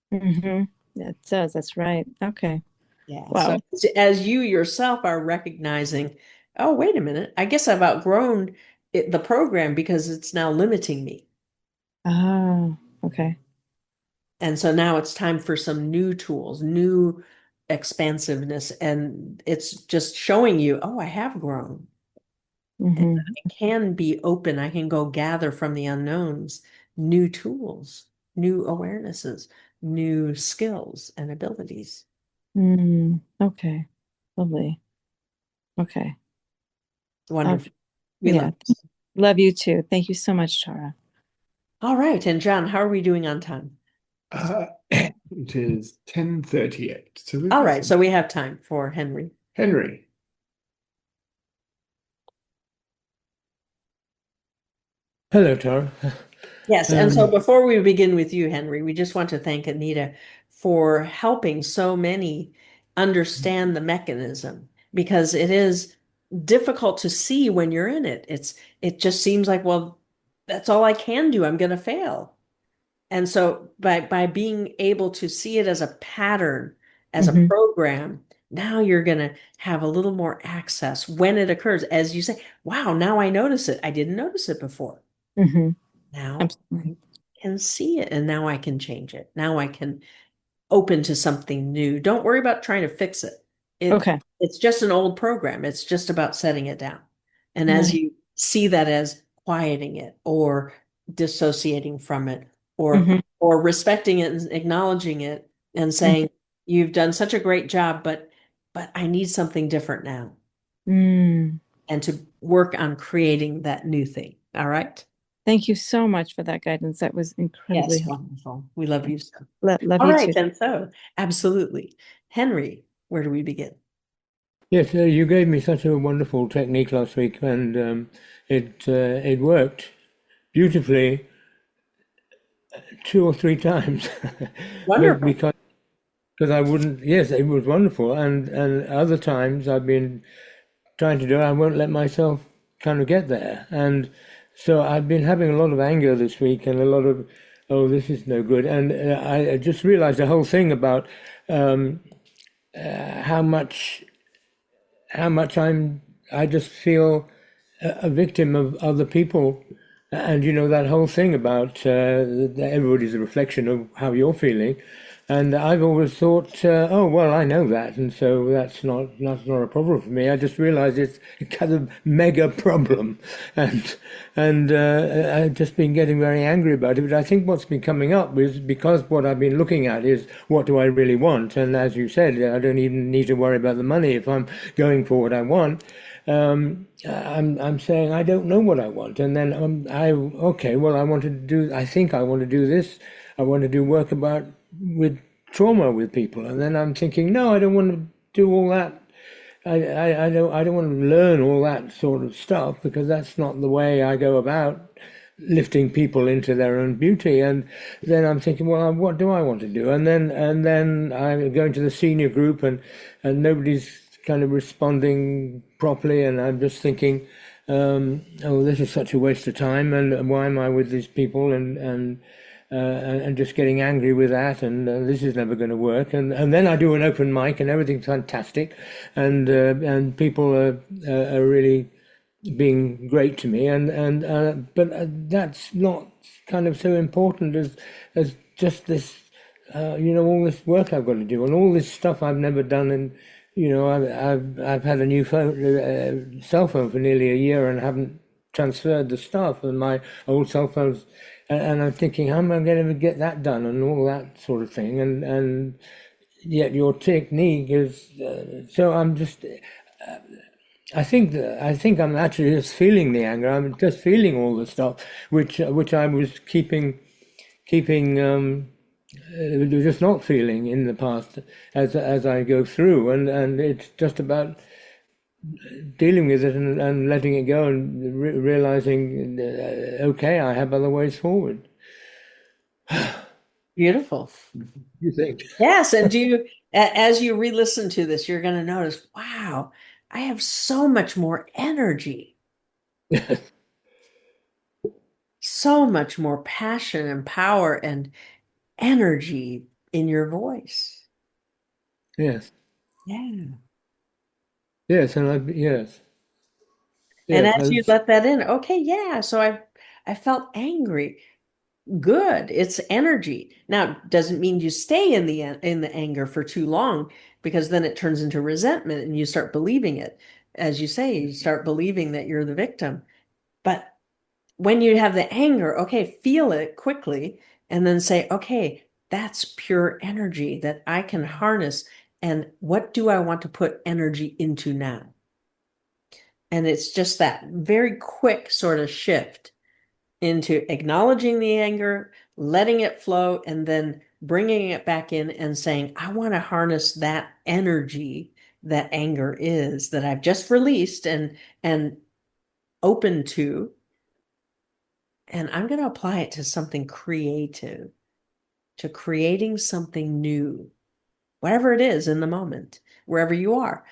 Hmm. That does. That's right. Okay. Yeah. So Wow. as you yourself are recognizing, oh, wait a minute, I guess I've outgrown the program because it's now limiting me. Ah, okay. And so now it's time for some new tools, new expansiveness. And it's just showing you, oh, I have grown. And Hmm. I can be open. I can go gather from the unknowns new tools, new awarenesses, new skills and abilities. Okay. Lovely. Okay. Wonderful. We Yeah. love it. Love you too. Thank you so much, Tara. All right. And John, how are we doing on time? It is 10:38. So we've All got right. some So we have time for Henry. Henry. Hello, Tara. Yes. And so Um, before we begin with you, Henry, we just want to thank Anita for helping so many understand the mechanism because it is difficult to see when you're in it. It just seems like, well, that's all I can do. I'm going to fail. And so by being able to see it as a pattern, as a Mhm. program, now you're going to have a little more access when it occurs. As you say, wow, now I notice it. I didn't notice it before. Mhm. Now Absolutely. I can see it and now I can change it. Now I can open to something new. Don't worry about trying to fix it. Okay. It's just an old program. It's just about setting it down. And as Nice. you see that as quieting it or dissociating from it Mhm. or respecting it and acknowledging it and Mhm. saying, you've done such a great job, but I need something different now. Mm. And to work on creating that new thing. All right. Thank you so much for that guidance. That was incredibly Yes, helpful. wonderful. We love you so. Love All you right, too. then so absolutely. Henry, where do we begin? yes, you gave me such a wonderful technique last week, and it worked beautifully 2 or 3 times. Wonderful. Because I wouldn't. Yes, it was wonderful, and other times I've been trying to do it, I won't let myself kind of get there, and so I've been having a lot of anger this week and a lot of, oh, this is no good, and I just realized the whole thing about um, how much I just feel a victim of other people. And that whole thing about everybody's a reflection of how you're feeling. And I've always thought, oh, well, I know that. And so that's not a problem for me. I just realized it's a kind of mega problem. And, I've just been getting very angry about it. But I think what's been coming up is because what I've been looking at is what do I really want? And as you said, I don't even need to worry about the money if I'm going for what I want. I'm saying I don't know what I want, and then okay, well, I think I want to do this. I want to do work about with trauma with people, and then I'm thinking, no, I don't want to do all that. I don't want to learn all that sort of stuff because that's not the way I go about lifting people into their own beauty. And then I'm thinking, well, what do I want to do? And then I'm going to the senior group, and nobody's kind of responding properly, and I'm just thinking, oh, this is such a waste of time, and why am I with these people? And just getting angry with that, and this is never going to work. And then I do an open mic, and everything's fantastic, and people are really being great to me, but that's not kind of so important as just this, all this work I've got to do, and all this stuff I've never done, and I've had a new cell phone for nearly a year and haven't transferred the stuff, and my old cell phones, and I'm thinking, how am I going to get that done, and all that sort of thing, and yet your technique is so I'm just. I think I'm actually just feeling the anger. I'm just feeling all the stuff which I was keeping just not feeling in the past as I go through, and it's just about dealing with it and letting it go and realizing okay, I have other ways forward. Beautiful. You think? Yes, and as you re-listen to this, you're going to notice, wow, I have so much more energy, so much more passion and power and energy in your voice. Yes, Yeah. yes, yes, And yes, as you let that in, okay, yeah, so I felt angry. Good. It's energy. Now, doesn't mean you stay in the anger for too long because then it turns into resentment and you start believing it. As you say, you start believing that you're the victim. But when you have the anger, okay, feel it quickly and then say, okay, that's pure energy that I can harness. And what do I want to put energy into now? And it's just that very quick sort of shift into acknowledging the anger, letting it flow, and then bringing it back in and saying, I want to harness that energy that anger is that I've just released and open to, and I'm going to apply it to something creative, to creating something new, whatever it is in the moment, wherever you are.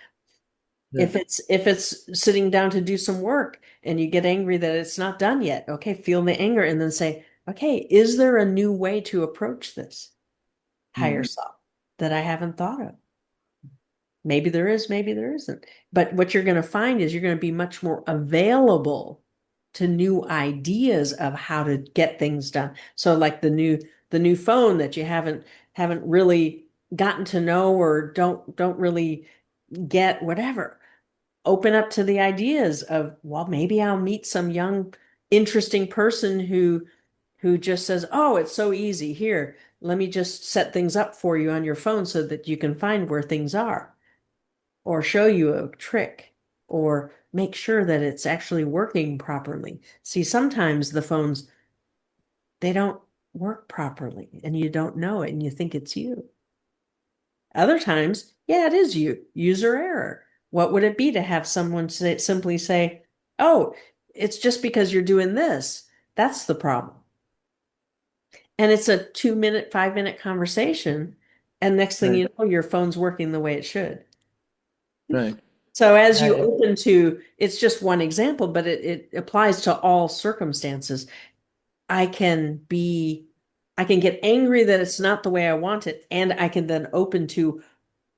Yeah. If it's sitting down to do some work and you get angry that it's not done yet, okay, feel the anger and then say, okay, is there a new way to approach this higher self that I haven't thought of? Maybe there is, maybe there isn't. But what you're going to find is you're going to be much more available to new ideas of how to get things done. So like the new phone that you haven't really gotten to know or don't really get, whatever. Open up to the ideas of, well, maybe I'll meet some young, interesting person who just says, oh, it's so easy. Here, let me just set things up for you on your phone so that you can find where things are, or show you a trick, or make sure that it's actually working properly. See, sometimes the phones, they don't work properly and you don't know it and you think it's you. Other times, yeah, it is you. User error. What would it be to have someone simply say, oh, it's just because you're doing this. That's the problem. And it's a 2 minute, 5 minute conversation. And next thing Right. you know, your phone's working the way it should. Right. So as you I- open to, it's just one example, but it applies to all circumstances. I can be, I can get angry that it's not the way I want it. And I can then open to,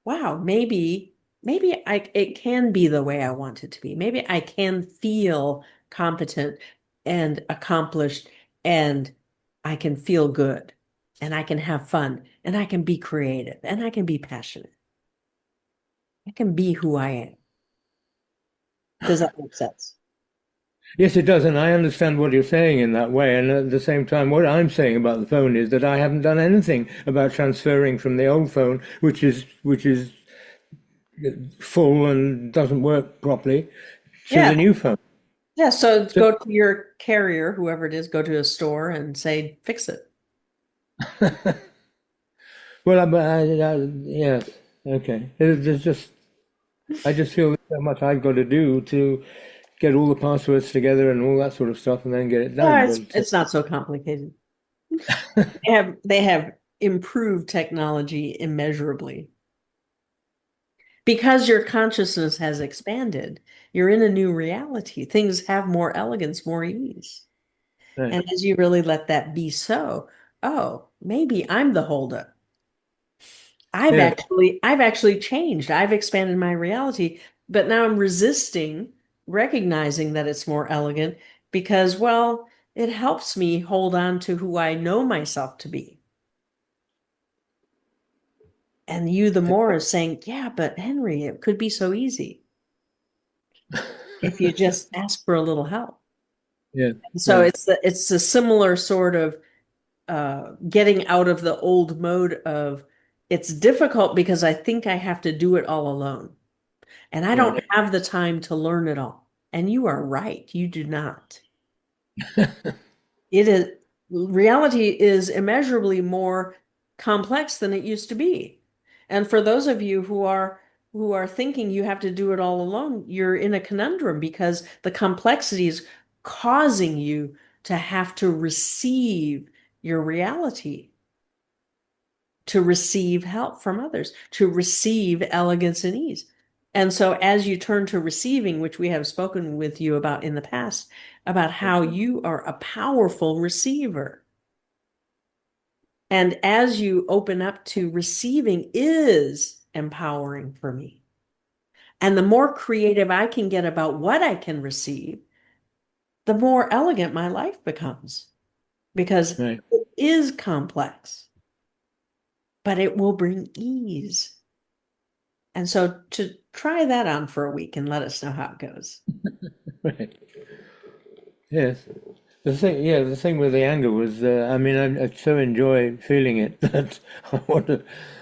wow, maybe it can be the way I want it to be. Maybe I can feel competent and accomplished, and I can feel good, and I can have fun, and I can be creative, and I can be passionate. I can be who I am. Does that make sense? Yes, it does, and I understand what you're saying in that way. And at the same time, what I'm saying about the phone is that I haven't done anything about transferring from the old phone, which is full and doesn't work properly, to Yeah. the new phone. Yeah. So So, go to your carrier, whoever it is, go to a store and say, fix it. well, yes, okay. There's just I just feel there's so much I've got to do to get all the passwords together and all that sort of stuff, and then get it Yeah, done. But it's not so complicated. They have improved technology immeasurably. Because your consciousness has expanded, you're in a new reality. Things have more elegance, more ease. right, And as you really let that be so, oh, maybe I'm the holdup. yeah, I've actually changed. I've expanded my reality, but now I'm resisting recognizing that it's more elegant because, well, it helps me hold on to who I know myself to be. And you, the more, is saying, yeah, but Henry, it could be so easy if you just ask for a little help. yeah, So right, it's a similar sort of getting out of the old mode of it's difficult because I think I have to do it all alone. And I right, don't have the time to learn it all. And you are right. You do not. It is reality is immeasurably more complex than it used to be. And for those of you who are thinking you have to do it all alone, you're in a conundrum because the complexity is causing you to have to receive your reality, to receive help from others, to receive elegance and ease. And so as you turn to receiving, which we have spoken with you about in the past, about how you are a powerful receiver. And as you open up to receiving is empowering for me. And the more creative I can get about what I can receive, the more elegant my life becomes because right. it is complex, but it will bring ease. And so to try that on for a week and let us know how it goes. Right. Yes. the thing with the anger was, I mean, I so enjoy feeling it that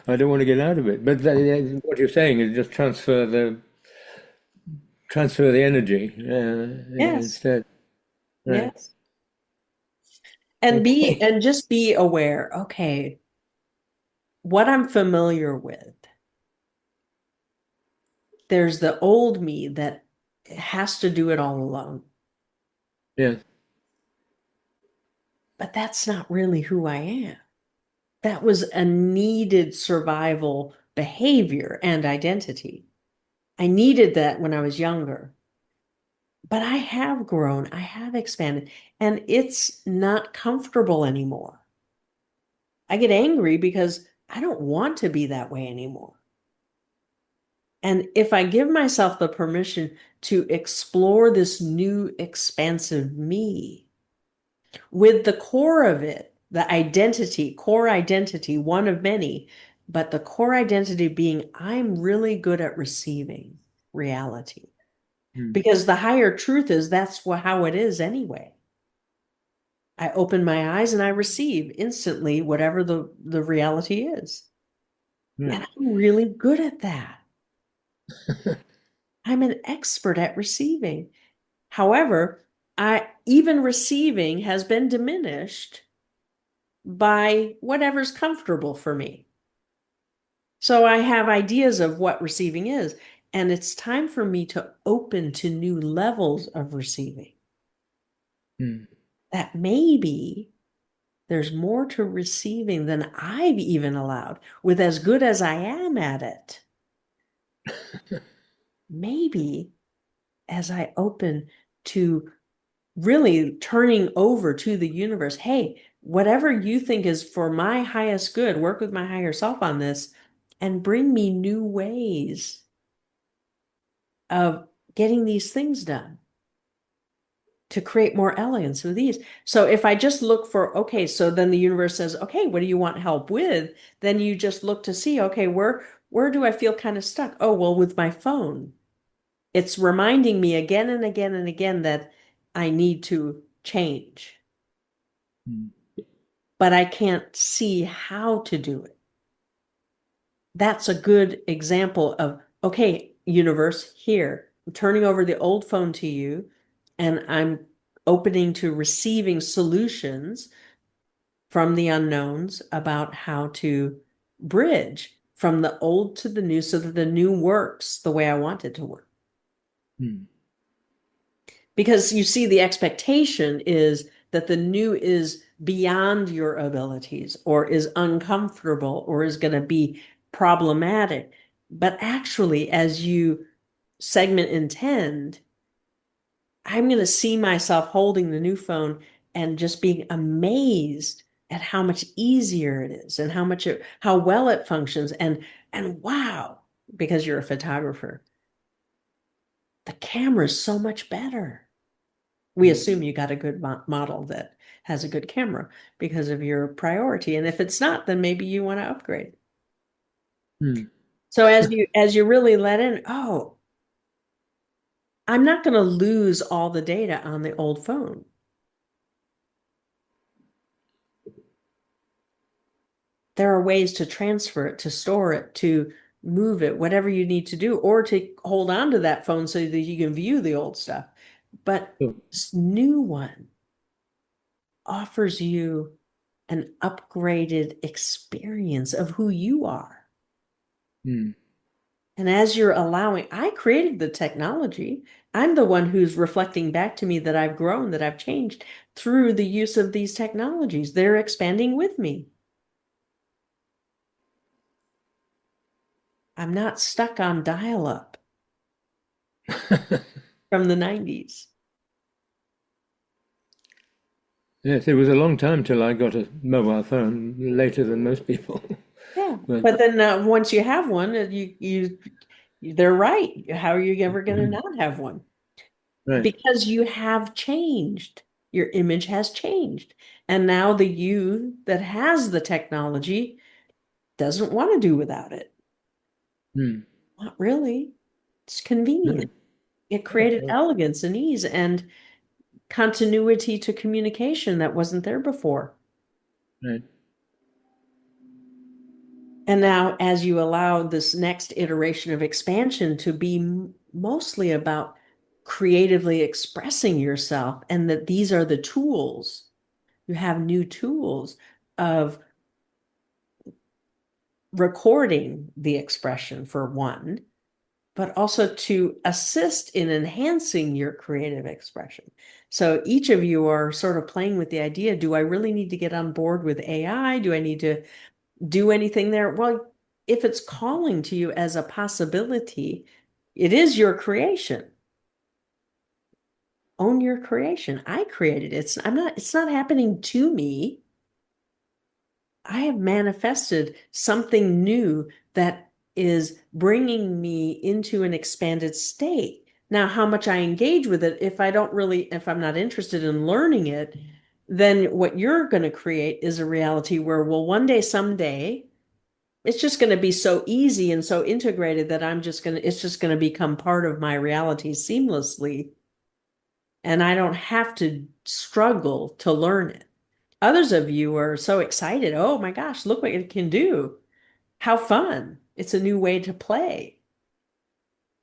I don't want to get out of it. But what you're saying is just transfer the energy Yes, instead. Right. yes. And Okay. just be aware, okay, what I'm familiar with. There's the old me that has to do it all alone. Yes. But that's not really who I am. That was a needed survival behavior and identity. I needed that when I was younger. But I have grown, I have expanded, and it's not comfortable anymore. I get angry because I don't want to be that way anymore. And if I give myself the permission to explore this new expansive me, with the core of it, the identity, core identity, one of many, but the core identity being I'm really good at receiving reality. Hmm. Because the higher truth is that's how it is anyway. I open my eyes and I receive instantly whatever the reality is. And Right. I'm really good at that. I'm an expert at receiving. However, I even receiving has been diminished by whatever's comfortable for me. So I have ideas of what receiving is, and it's time for me to open to new levels of receiving. Hmm. That maybe there's more to receiving than I've even allowed, with as good as I am at it. Maybe as I open to really turning over to the universe, hey, whatever you think is for my highest good, work with my higher self on this and bring me new ways of getting these things done to create more elegance with these. So if I just look for, okay, so then the universe says, okay, what do you want help with? Then you just look to see, okay, where do I feel kind of stuck? Oh, well, with my phone. It's reminding me again and again and again that I need to change, Hmm. but I can't see how to do it. That's a good example of, okay, universe, here, I'm turning over the old phone to you, and I'm opening to receiving solutions from the unknowns about how to bridge from the old to the new so that the new works the way I want it to work. Hmm. Because you see, the expectation is that the new is beyond your abilities or is uncomfortable or is going to be problematic. But actually, as you segment intend, I'm going to see myself holding the new phone and just being amazed at how much easier it is and how well it functions. And wow, because you're a photographer, the camera is so much better. We Hmm. assume you got a good model that has a good camera because of your priority. And if it's not, then maybe you want to upgrade. Hmm. So as you really let in, oh, I'm not going to lose all the data on the old phone. There are ways to transfer it, to store it, to move it, whatever you need to do, or to hold on to that phone so that you can view the old stuff. But So, this new one offers you an upgraded experience of who you are. hmm. And as you're allowing, I created the technology. I'm the one who's reflecting back to me that I've grown, that I've changed through the use of these technologies. They're expanding with me. I'm not stuck on dial-up from the 90s. Yes, it was a long time till I got a mobile phone, later than most people. Yeah. But But then once you have one, they're right. How are you ever going to not have one? right. Because you have changed. Your image has changed. And now the you that has the technology doesn't want to do without it. Hmm. Not really. It's No. convenient. It created elegance and ease. And continuity to communication that wasn't there before. Right. And now, as you allow this next iteration of expansion to be mostly about creatively expressing yourself, and that these are the tools, you have new tools of recording the expression for one, but also to assist in enhancing your creative expression. So each of you are sort of playing with the idea, do I really need to get on board with AI? Do I need to do anything there? Well, if it's calling to you as a possibility, it is your creation. Own your creation. I created it. It's not happening to me. I have manifested something new that is bringing me into an expanded state. Now, how much I engage with it, if I'm not interested in learning it, then what you're going to create is a reality where, well, one day, someday, it's just going to be so easy and so integrated that it's just going to become part of my reality seamlessly. And I don't have to struggle to learn it. Others of you are so excited. Oh my gosh, look what it can do. How fun. It's a new way to play.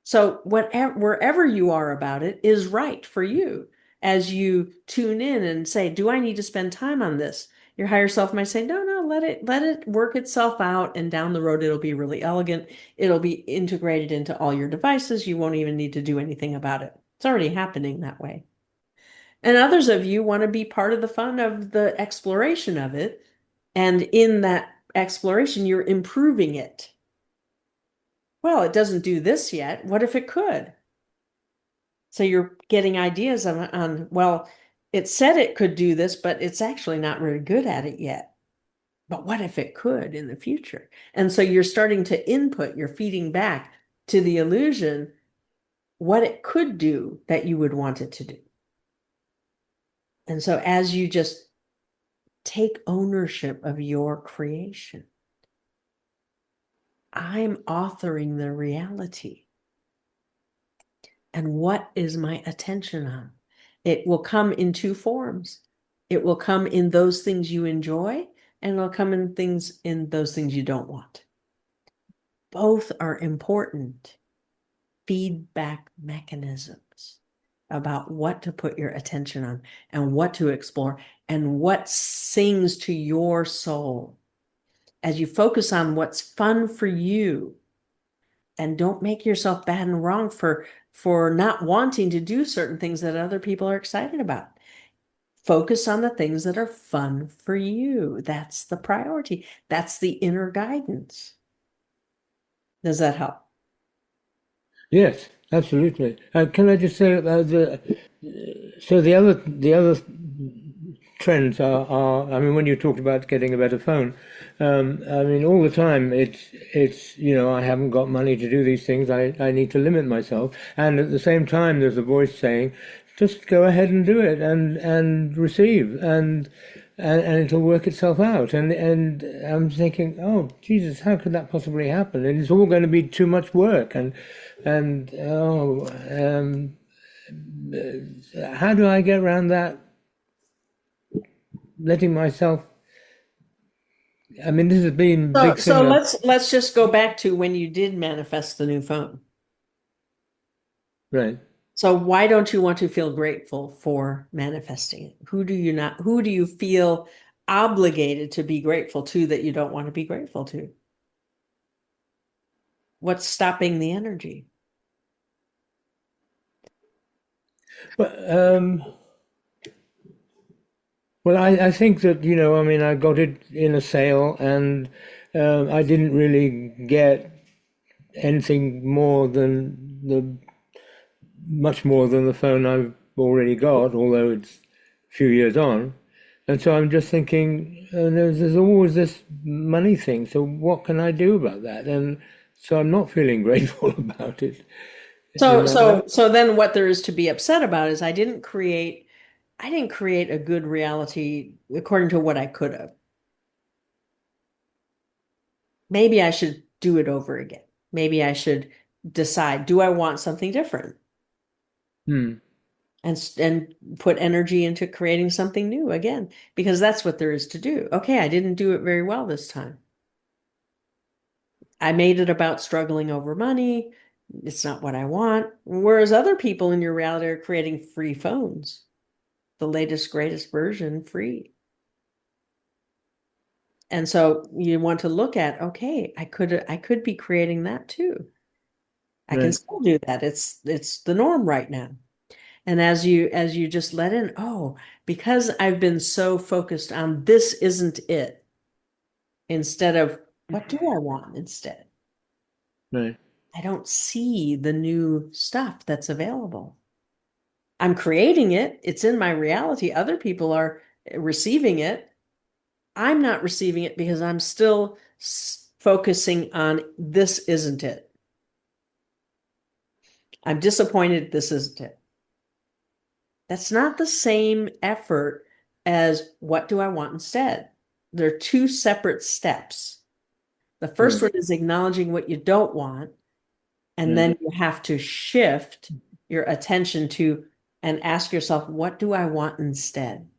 So wherever you are about it is right for you. As you tune in and say, do I need to spend time on this? Your higher self might say, no, no, let it work itself out. And down the road, it'll be really elegant. It'll be integrated into all your devices. You won't even need to do anything about it. It's already happening that way. And others of you want to be part of the fun of the exploration of it. And in that exploration, you're improving it. Well, it doesn't do this yet. What if it could? So you're getting ideas well, it said it could do this, but it's actually not very good at it yet. But what if it could in the future? And so you're starting to input, you're feeding back to the illusion what it could do that you would want it to do. And so as you just take ownership of your creation, I'm authoring the reality. And what is my attention on? It will come in two forms. It will come in those things you enjoy, and it'll come in those things you don't want. Both are important feedback mechanisms about what to put your attention on and what to explore and what sings to your soul. As you focus on what's fun for you, and don't make yourself bad and wrong for not wanting to do certain things that other people are excited about. Focus on the things that are fun for you. That's the priority. That's the inner guidance. Does that help? Yes, absolutely. Can I just say so the other trends are I mean, when you talked about getting a better phone, I mean, all the time it's I haven't got money to do these things. I need to limit myself, and at the same time, there's a voice saying, just go ahead and do it and receive and it'll work itself out. And I'm thinking, oh Jesus, how could that possibly happen? And it's all going to be too much work. And how do I get around that? Letting myself. I mean, this has been a big So thing. let's just go back to when you did manifest the new phone. Right. So why don't you want to feel grateful for manifesting it? Who do you feel obligated to be grateful to that you don't want to be grateful to? What's stopping the energy? Well, well, I think that, I mean, I got it in a sale and I didn't really get anything much more than the phone I've already got, although it's a few years on. And so I'm just thinking, there's always this money thing. So what can I do about that? And so I'm not feeling grateful about it in that way. So then what there is to be upset about is I didn't create a good reality according to what I could have. Maybe I should do it over again. Maybe I should decide, do I want something different? Hmm. and put energy into creating something new again, because that's what there is to do. Okay, I didn't do it very well this time. I made it about struggling over money. It's not what I want. Whereas other people in your reality are creating free phones, the latest, greatest version free. And so you want to look at, okay, I could be creating that too. I can Right. still do that. It's the norm right now. And as you just let in, oh, because I've been so focused on this isn't it, instead of what do I want instead? Right. I don't see the new stuff that's available. I'm creating it. It's in my reality. Other people are receiving it. I'm not receiving it because I'm still focusing on this isn't it. I'm disappointed this isn't it. That's not the same effort as what do I want instead? They're two separate steps. The first Right. one is acknowledging what you don't want, and Right. then you have to shift your attention to and ask yourself, what do I want instead?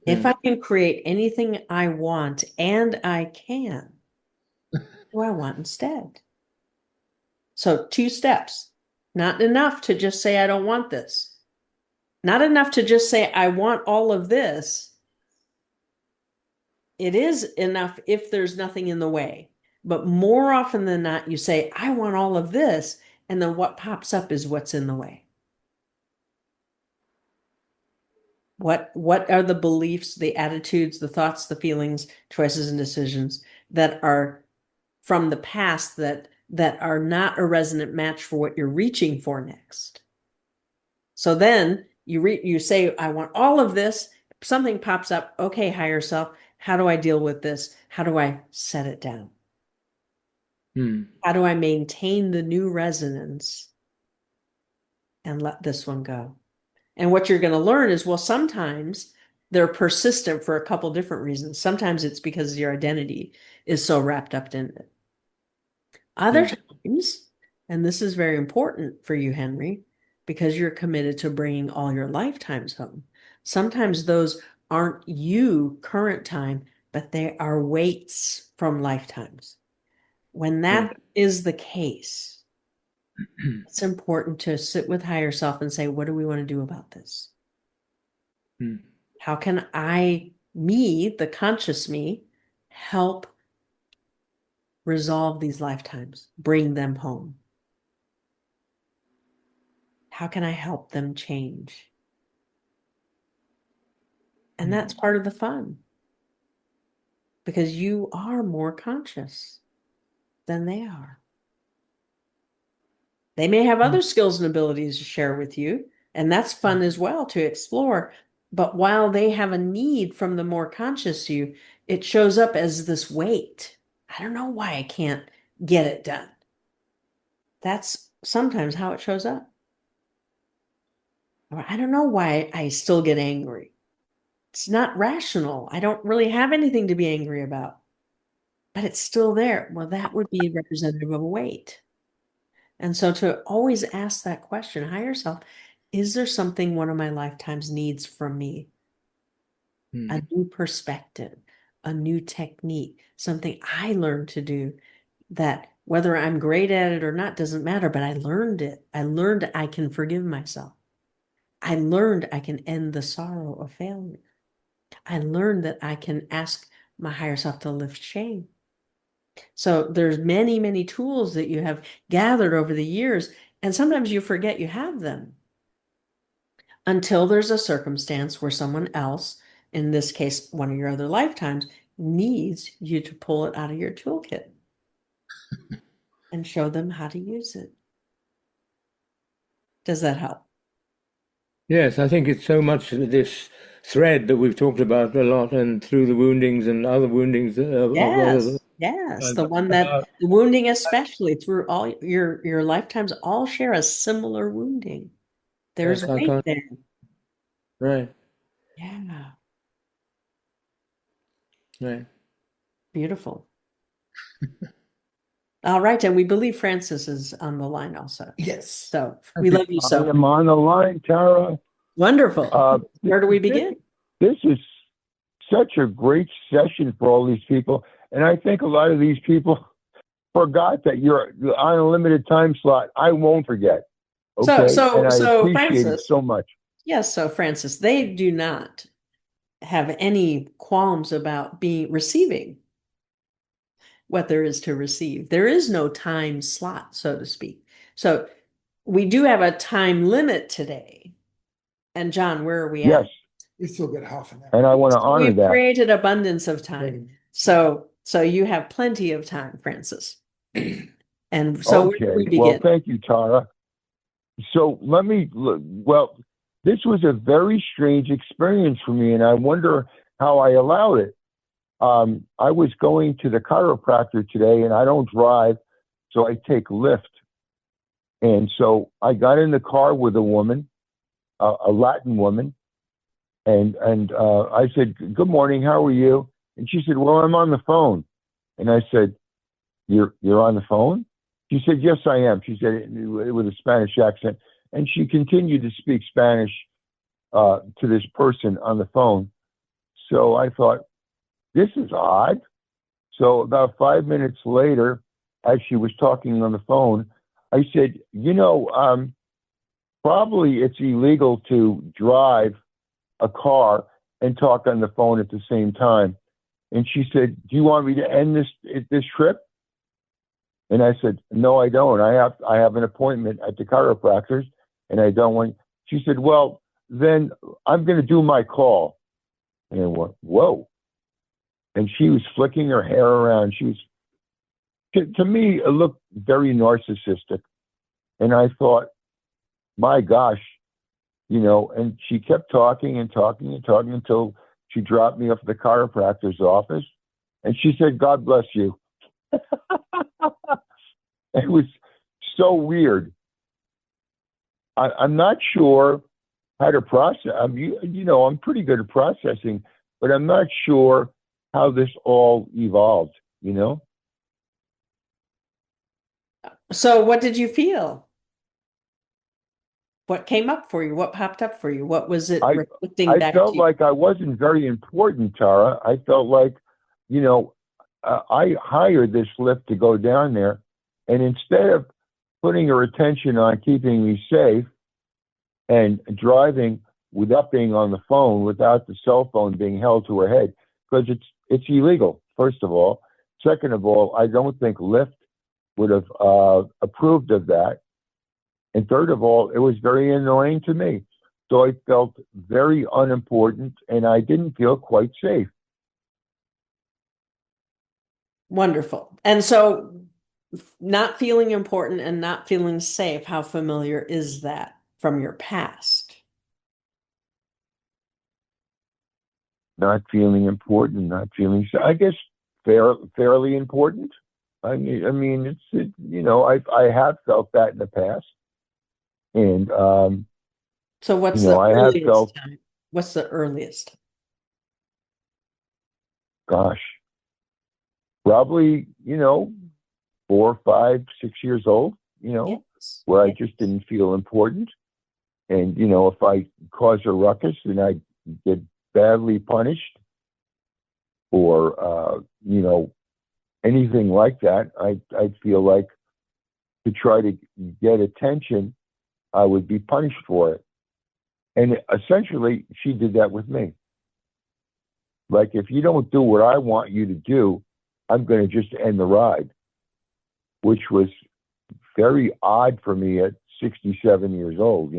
If Yeah. I can create anything I want, and I can, what do I want instead? So, two steps. Not enough to just say, I don't want this. Not enough to just say, I want all of this. It is enough if there's nothing in the way. But more often than not, you say, I want all of this. And then what pops up is what's in the way. What are the beliefs, the attitudes, the thoughts, the feelings, choices, and decisions that are from the past that are not a resonant match for what you're reaching for next? So then you say, I want all of this. Something pops up. Okay, higher self, how do I deal with this? How do I set it down? Hmm. How do I maintain the new resonance and let this one go? And what you're going to learn is, well, sometimes they're persistent for a couple different reasons. Sometimes it's because your identity is so wrapped up in it. Other Yeah. times, and this is very important for you, Henry, because you're committed to bringing all your lifetimes home. Sometimes those aren't you current time, but they are weights from lifetimes. When Right. that is the case, it's important to sit with higher self and say, what do we want to do about this? Hmm. How can me, the conscious me, help resolve these lifetimes, bring them home? How can I help them change? And Hmm. that's part of the fun because you are more conscious than they are. They may have other skills and abilities to share with you, and that's fun as well to explore. But while they have a need from the more conscious you, it shows up as this weight. I don't know why I can't get it done. That's sometimes how it shows up. Or I don't know why I still get angry. It's not rational. I don't really have anything to be angry about, but it's still there. Well, that would be representative of a weight. And so to always ask that question, higher self, is there something one of my lifetimes needs from me? Hmm. A new perspective, a new technique, something I learned to do that whether I'm great at it or not doesn't matter, but I learned it. I learned I can forgive myself. I learned I can end the sorrow of failure. I learned that I can ask my higher self to lift shame. So there's many, many tools that you have gathered over the years, and sometimes you forget you have them until there's a circumstance where someone else, in this case, one of your other lifetimes, needs you to pull it out of your toolkit and show them how to use it. Does that help? Yes, I think it's so much this thread that we've talked about a lot, and through the woundings and other woundings of others, Yes, yes. uh, The one that about the wounding, especially through all your lifetimes, all share a similar wounding. There's yes, I weight can't. there. Right, Yeah, right. beautiful. All right, and we believe Francis is on the line also. Yes. So we love you I so. am on the line, Tara. Wonderful. Where do we This, begin? this is such a great session for all these people. And I think a lot of these people forgot that you're on a limited time slot. I won't forget. So, Okay. And I so appreciate it Francis, so much. yes, so Francis, they do not have any qualms about receiving what there is to receive. There is no time slot, so to speak. So we do have a time limit today. And John, where are we Yes. at? We still got half an hour. And I want to So honor we've that. created abundance of time. So you have plenty of time, Francis. And so where do we Okay. Well, begin? thank you, Tara. So let me look. Well, this was a very strange experience for me, and I wonder how I allowed it. I was going to the chiropractor today, and I don't drive, so I take Lyft. And so I got in the car with a woman, a Latin woman, and I said, "Good morning, how are you?" And she said, "Well, I'm on the phone." And I said, "You're on the phone?" She said, "Yes, I am." She said it with a Spanish accent, and she continued to speak Spanish to this person on the phone. So I thought, this is odd. So about 5 minutes later, as she was talking on the phone, I said, probably it's illegal to drive a car and talk on the phone at the same time. And she said, "Do you want me to end this trip?" And I said, "No, I don't. I have an appointment at the chiropractor's, and I don't want." She said, "Well, then I'm going to do my call." And I went, "Whoa!" And she was flicking her hair around. She was, to me, it looked very narcissistic. And I thought, my gosh, And she kept talking and talking and talking until she dropped me off at the chiropractor's office. And she said, "God bless you." It was so weird. I'm not sure how to process. I'm pretty good at processing, but I'm not sure how this all evolved. So what did you feel? What came up for you? What popped up for you? What was it reflecting I back to felt you? like I wasn't very important, Tara. I felt like, I hired this Lyft to go down there, and instead of putting her attention on keeping me safe and driving without being on the phone, without the cell phone being held to her head, because it's illegal, first of all. Second of all, I don't think Lyft would have approved of that. And third of all, it was very annoying to me. So I felt very unimportant, and I didn't feel quite safe. Wonderful. And so not feeling important and not feeling safe, how familiar is that from your past? Not feeling important, not feeling, I guess, fairly important. I mean, I have felt that in the past, and So what's the I have earliest felt, time? What's the earliest? gosh, probably 4, 5, 6 years old. Yes. Where I Yes. just didn't feel important, and if I cause a ruckus, then I get badly punished, or anything like that. I'd feel like, to try to get attention, I would be punished for it. And essentially, she did that with me. Like, if you don't do what I want you to do, I'm going to just end the ride, which was very odd for me at 67 years old.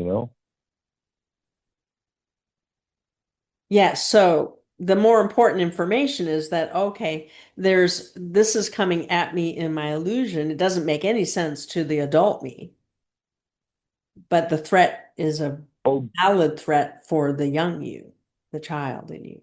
Yeah, so the more important information is that, okay, this is coming at me in my illusion. It doesn't make any sense to the adult me, but the threat is a Oh, valid threat for the young you, the child in you.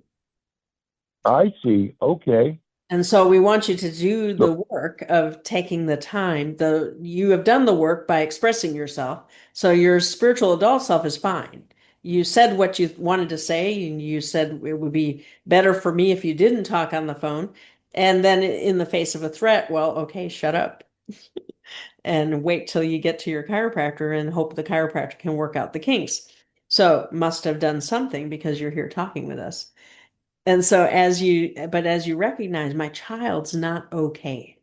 I see. Okay. And so we want you to do the So, work of taking the time. You have done the work by expressing yourself. So your spiritual adult self is fine. You said what you wanted to say, and you said it would be better for me if you didn't talk on the phone. And then in the face of a threat, well, okay, shut up. and wait till you get to your chiropractor and hope the chiropractor can work out the kinks. So must have done something because you're here talking with us. And so as you recognize my child's not okay.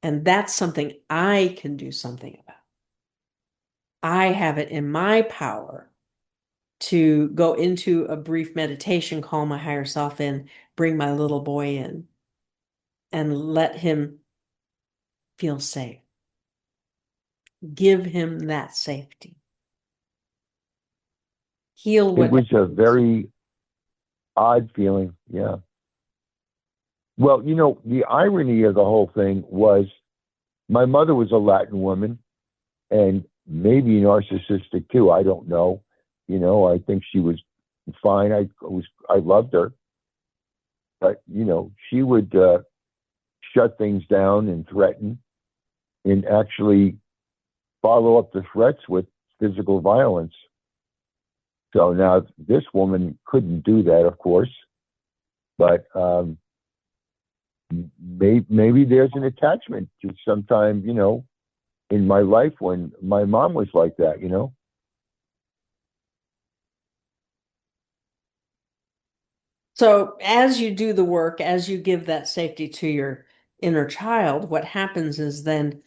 And that's something I can do something about. I have it in my power to go into a brief meditation, call my higher self in, bring my little boy in, and let him feel safe. Give him that safety. Heal It was a whatever. very odd feeling. Yeah. Well, you know, the irony of the whole thing was my mother was a Latin woman and maybe narcissistic too. I don't know. You know, I think she was fine. I loved her, but you know, she would shut things down and threaten and actually follow up the threats with physical violence. So now this woman couldn't do that, of course, but maybe there's an attachment to sometime, you know, in my life when my mom was like that, you know. So as you do the work, as you give that safety to your inner child, what happens is then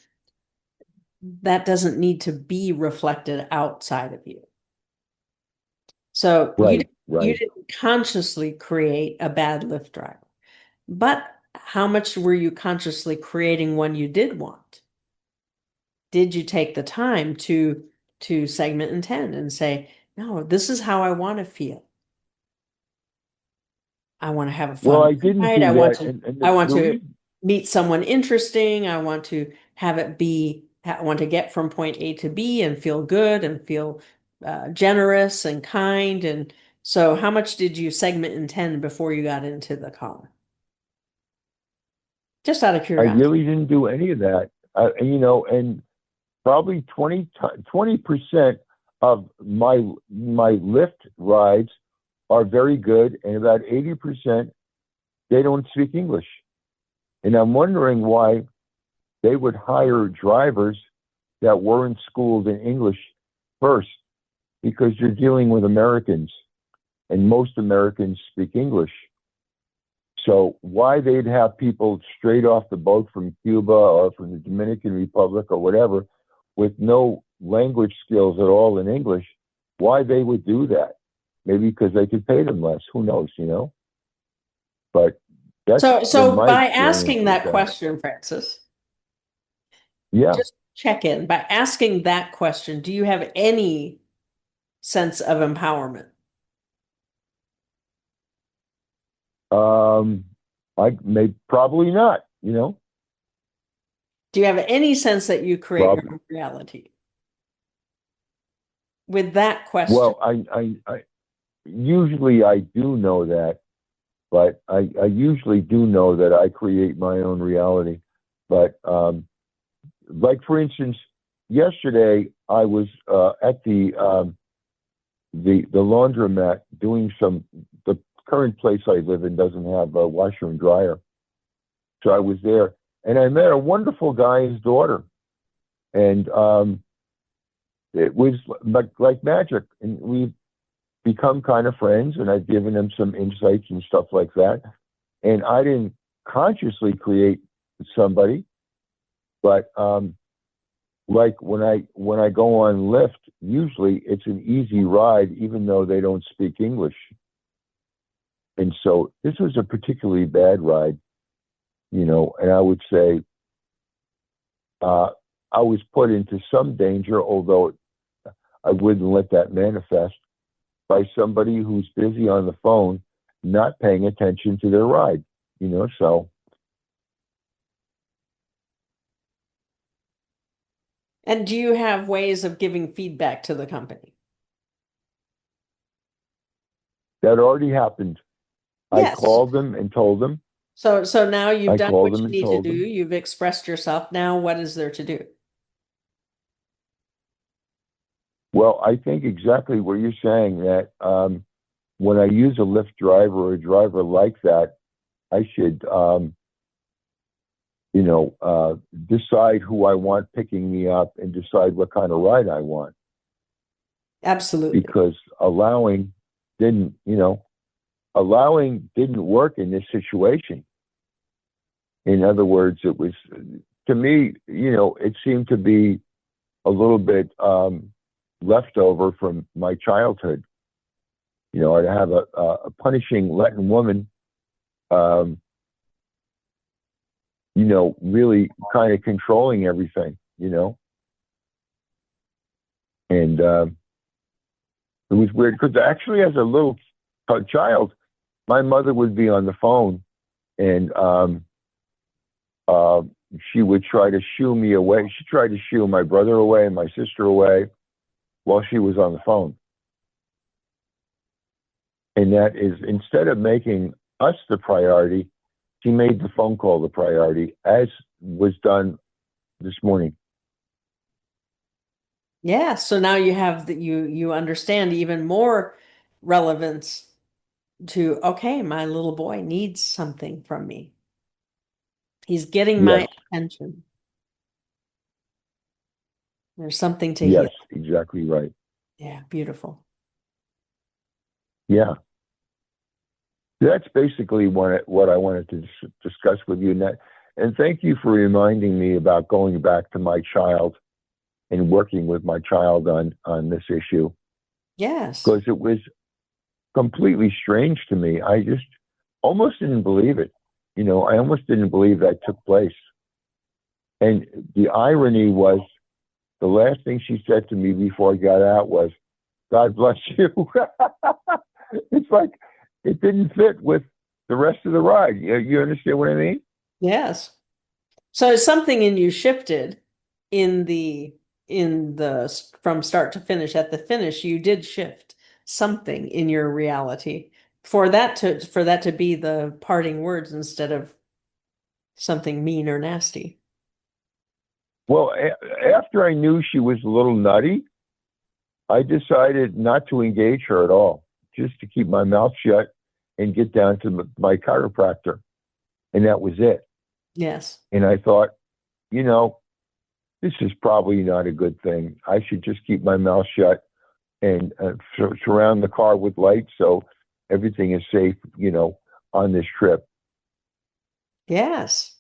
that doesn't need to be reflected outside of you. So Right, you right. didn't consciously create a bad Lyft driver, but how much were you consciously creating one you did want? Did you take the time to segment and tend and say, no, this is how I want to feel. I want to have a Well, fun I didn't ride. do that, and I want the to reason meet someone interesting. I want to have it be, I want to get from point A to B and feel good and feel generous and kind. And so how much did you segment and tend before you got into the car? Just out of I curiosity. really didn't do any of that. You know, and probably 20% of my Lyft rides are very good, and about 80% they don't speak English. And I'm wondering why they would hire drivers that weren't schooled in English first, because you're dealing with Americans, and most Americans speak English. So why they'd have people straight off the boat from Cuba or from the Dominican Republic or whatever with no language skills at all in English, why they would do that? Maybe because they could pay them less. Who knows, you know? But that's been So my by experience asking with that that. question, Francis, Yeah. just check in. By asking that question, do you have any sense of empowerment? Um, I may probably not, you know, Do you have any sense that you create your probably. own reality? With that question. Well, I usually I do know that, but I usually do know that I create my own reality. But like for instance, yesterday I was at the laundromat doing some. The current place I live in doesn't have a washer and dryer, so I was there, and I met a wonderful guy, his daughter, and it was like magic, and we've become kind of friends, and I've given him some insights and stuff like that, and I didn't consciously create somebody, but like when I go on Lyft, usually it's an easy ride, even though they don't speak English. And so this was a particularly bad ride, you know, and I would say uh, I was put into some danger, although I wouldn't let that manifest, by somebody who's busy on the phone, not paying attention to their ride, you know. So And do you have ways of giving feedback to the company? that already happened. I Yes. called them and told them. So now you've I done called what them you and need to told do. them. You've expressed yourself. Now what is there to do? Well, I think exactly what you're saying, that when I use a Lyft driver or a driver like that, I should decide who I want picking me up and decide what kind of ride I want. Absolutely. Because allowing didn't work in this situation. In other words, it was, to me, it seemed to be a little bit leftover from my childhood. I'd have a punishing Latin woman, really kind of controlling everything, and it was weird because actually, as a little child, my mother would be on the phone, and she would try to shoo me away. She tried to shoo my brother away and my sister away while she was on the phone. And that is, instead of making us the priority, she made the phone call the priority, as was done this morning. Yeah, so now you have that you understand even more relevance to, okay, my little boy needs something from me. He's getting Yes, my attention. There's something to yes, heal. exactly right. Yeah, beautiful. Yeah. That's basically what I wanted to discuss with you. And thank you for reminding me about going back to my child and working with my child on this issue, Yes. because it was completely strange to me. I just almost didn't believe it. I almost didn't believe that took place. And the irony was, the last thing she said to me before I got out was, "God bless you." It's like it didn't fit with the rest of the ride. You understand what I mean? Yes. So something in you shifted in the from start to finish. At the finish, you did shift something in your reality for that to be the parting words instead of something mean or nasty. Well, after I knew she was a little nutty, I decided not to engage her at all, just to keep my mouth shut and get down to my chiropractor. And that was it. Yes. And I thought, this is probably not a good thing. I should just keep my mouth shut and surround the car with lights so everything is safe, on this trip. Yes.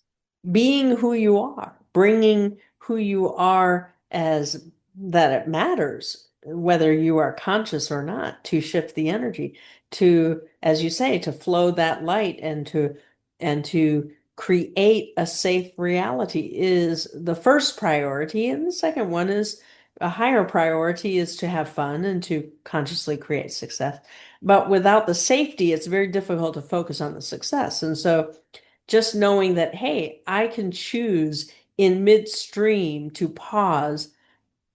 Being who you are, bringing who you are as that it matters, whether you are conscious or not, to shift the energy, to, as you say, to flow that light and to create a safe reality is the first priority. And the second one is a higher priority is to have fun and to consciously create success. But without the safety, it's very difficult to focus on the success. And so just knowing that, hey, I can choose in midstream to pause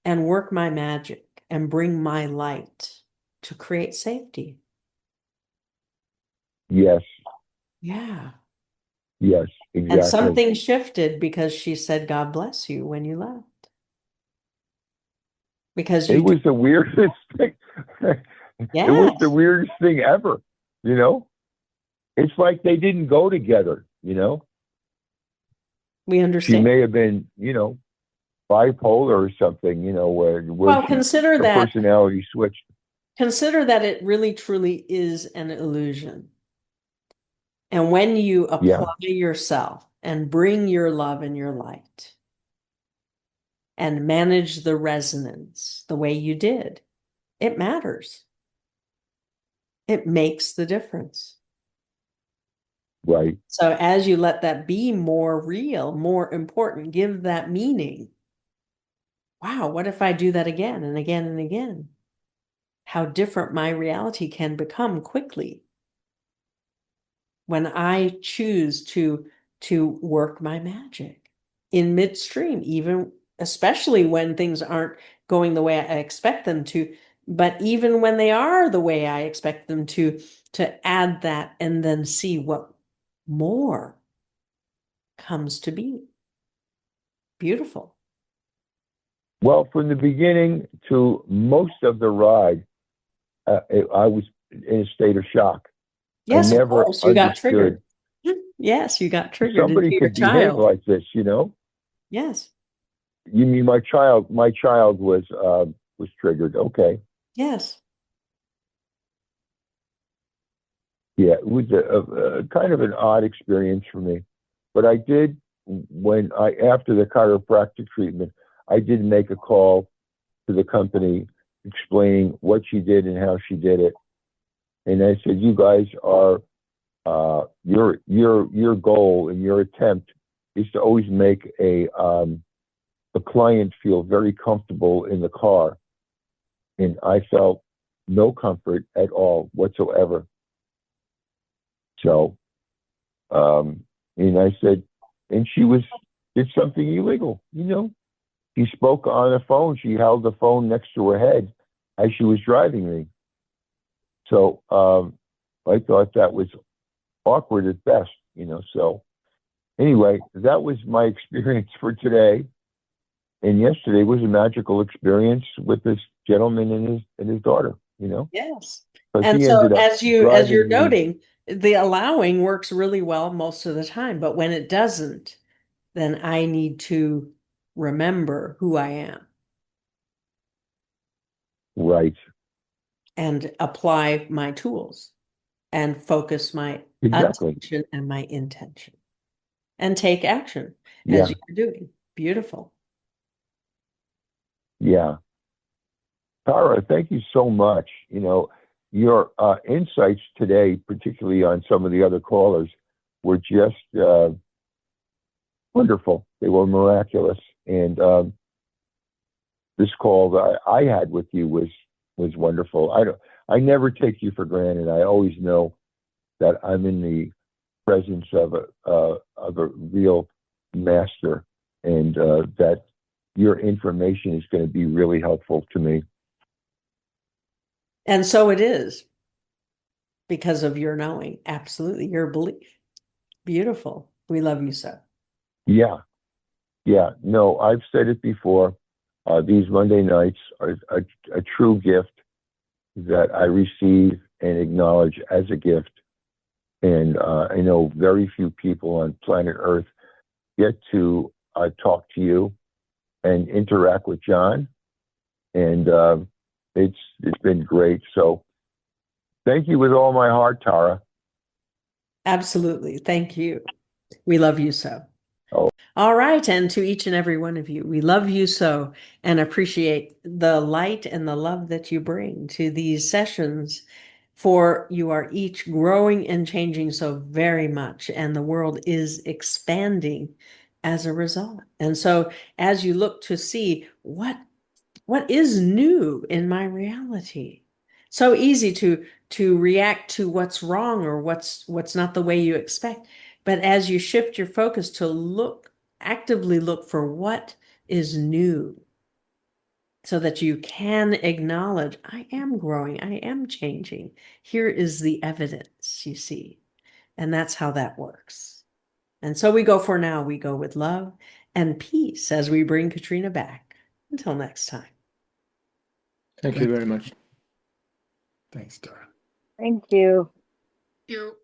and work my magic and bring my light to create safety. Yes, Yeah. yes, And exactly. something shifted because she said, God bless you when you left. Because It you did. was the weirdest thing. It was the Yes, weirdest thing ever, you know? It's like they didn't go together, we She understand. may have been, bipolar or something, where Well, consider her that, personality switched. consider that it really truly is an illusion. And when you Yeah, apply yourself and bring your love and your light, and manage the resonance the way you did, it matters. It makes the difference. right. So as you let that be more real, more important, give that meaning. Wow, what if I do that again and again and again? How different my reality can become quickly when I choose to work my magic in midstream, even especially when things aren't going the way I expect them to, but even when they are the way I expect them to add that and then see what more comes to be. Beautiful. Well, from the beginning to most of the ride, I was in a state of shock. I Yes, of never course, you got triggered. understood. Yes, you got triggered into Somebody your could behave child. like this, you know? Yes. You mean my child? My child was triggered. Okay. Yes. Yeah, it was a kind of an odd experience for me. But I did, after the chiropractic treatment, I did make a call to the company explaining what she did and how she did it. And I said, you guys are, your goal and your attempt is to always make the client feel very comfortable in the car. And I felt no comfort at all whatsoever. So, and I said, and did something illegal, you know? She spoke on the phone. She held the phone next to her head as she was driving me. So, I thought that was awkward at best, you know? So anyway, that was my experience for today. And yesterday was a magical experience with this gentleman and his daughter, you know? Yes. Because And he so ended up as you're driving me. noting, the allowing works really well most of the time, but when it doesn't, then I need to remember who I am Right. and apply my tools and focus my Exactly. attention and my intention and take action as Yeah. you're doing. Beautiful. Yeah. Tara, thank you so much. You know, your insights today, particularly on some of the other callers, were just wonderful. They were miraculous. And this call that I had with you was wonderful. I never take you for granted. I always know that I'm in the presence of a real master, and that your information is going to be really helpful to me. And so it is because of your knowing. Absolutely. Your belief. Beautiful. We love you so. Yeah, yeah. No, I've said it before. These Monday nights are a true gift that I receive and acknowledge as a gift. And I know very few people on planet Earth get to talk to you and interact with John. And it's been great. So thank you with all my heart, Tara. Absolutely. Thank you. We love you so. Oh. All right. And to each and every one of you, we love you so and appreciate the light and the love that you bring to these sessions, for you are each growing and changing so very much, and the world is expanding as a result. And so as you look to see what is new in my reality, so easy to react to what's wrong or what's not the way you expect. But as you shift your focus to actively look for what is new, so that you can acknowledge, I am growing, I am changing. Here is the evidence, you see. And that's how that works. And so we go for now. We go with love and peace as we bring Katrina back. Until next time. Thank you very much. Thanks, Tara. Thank you. You.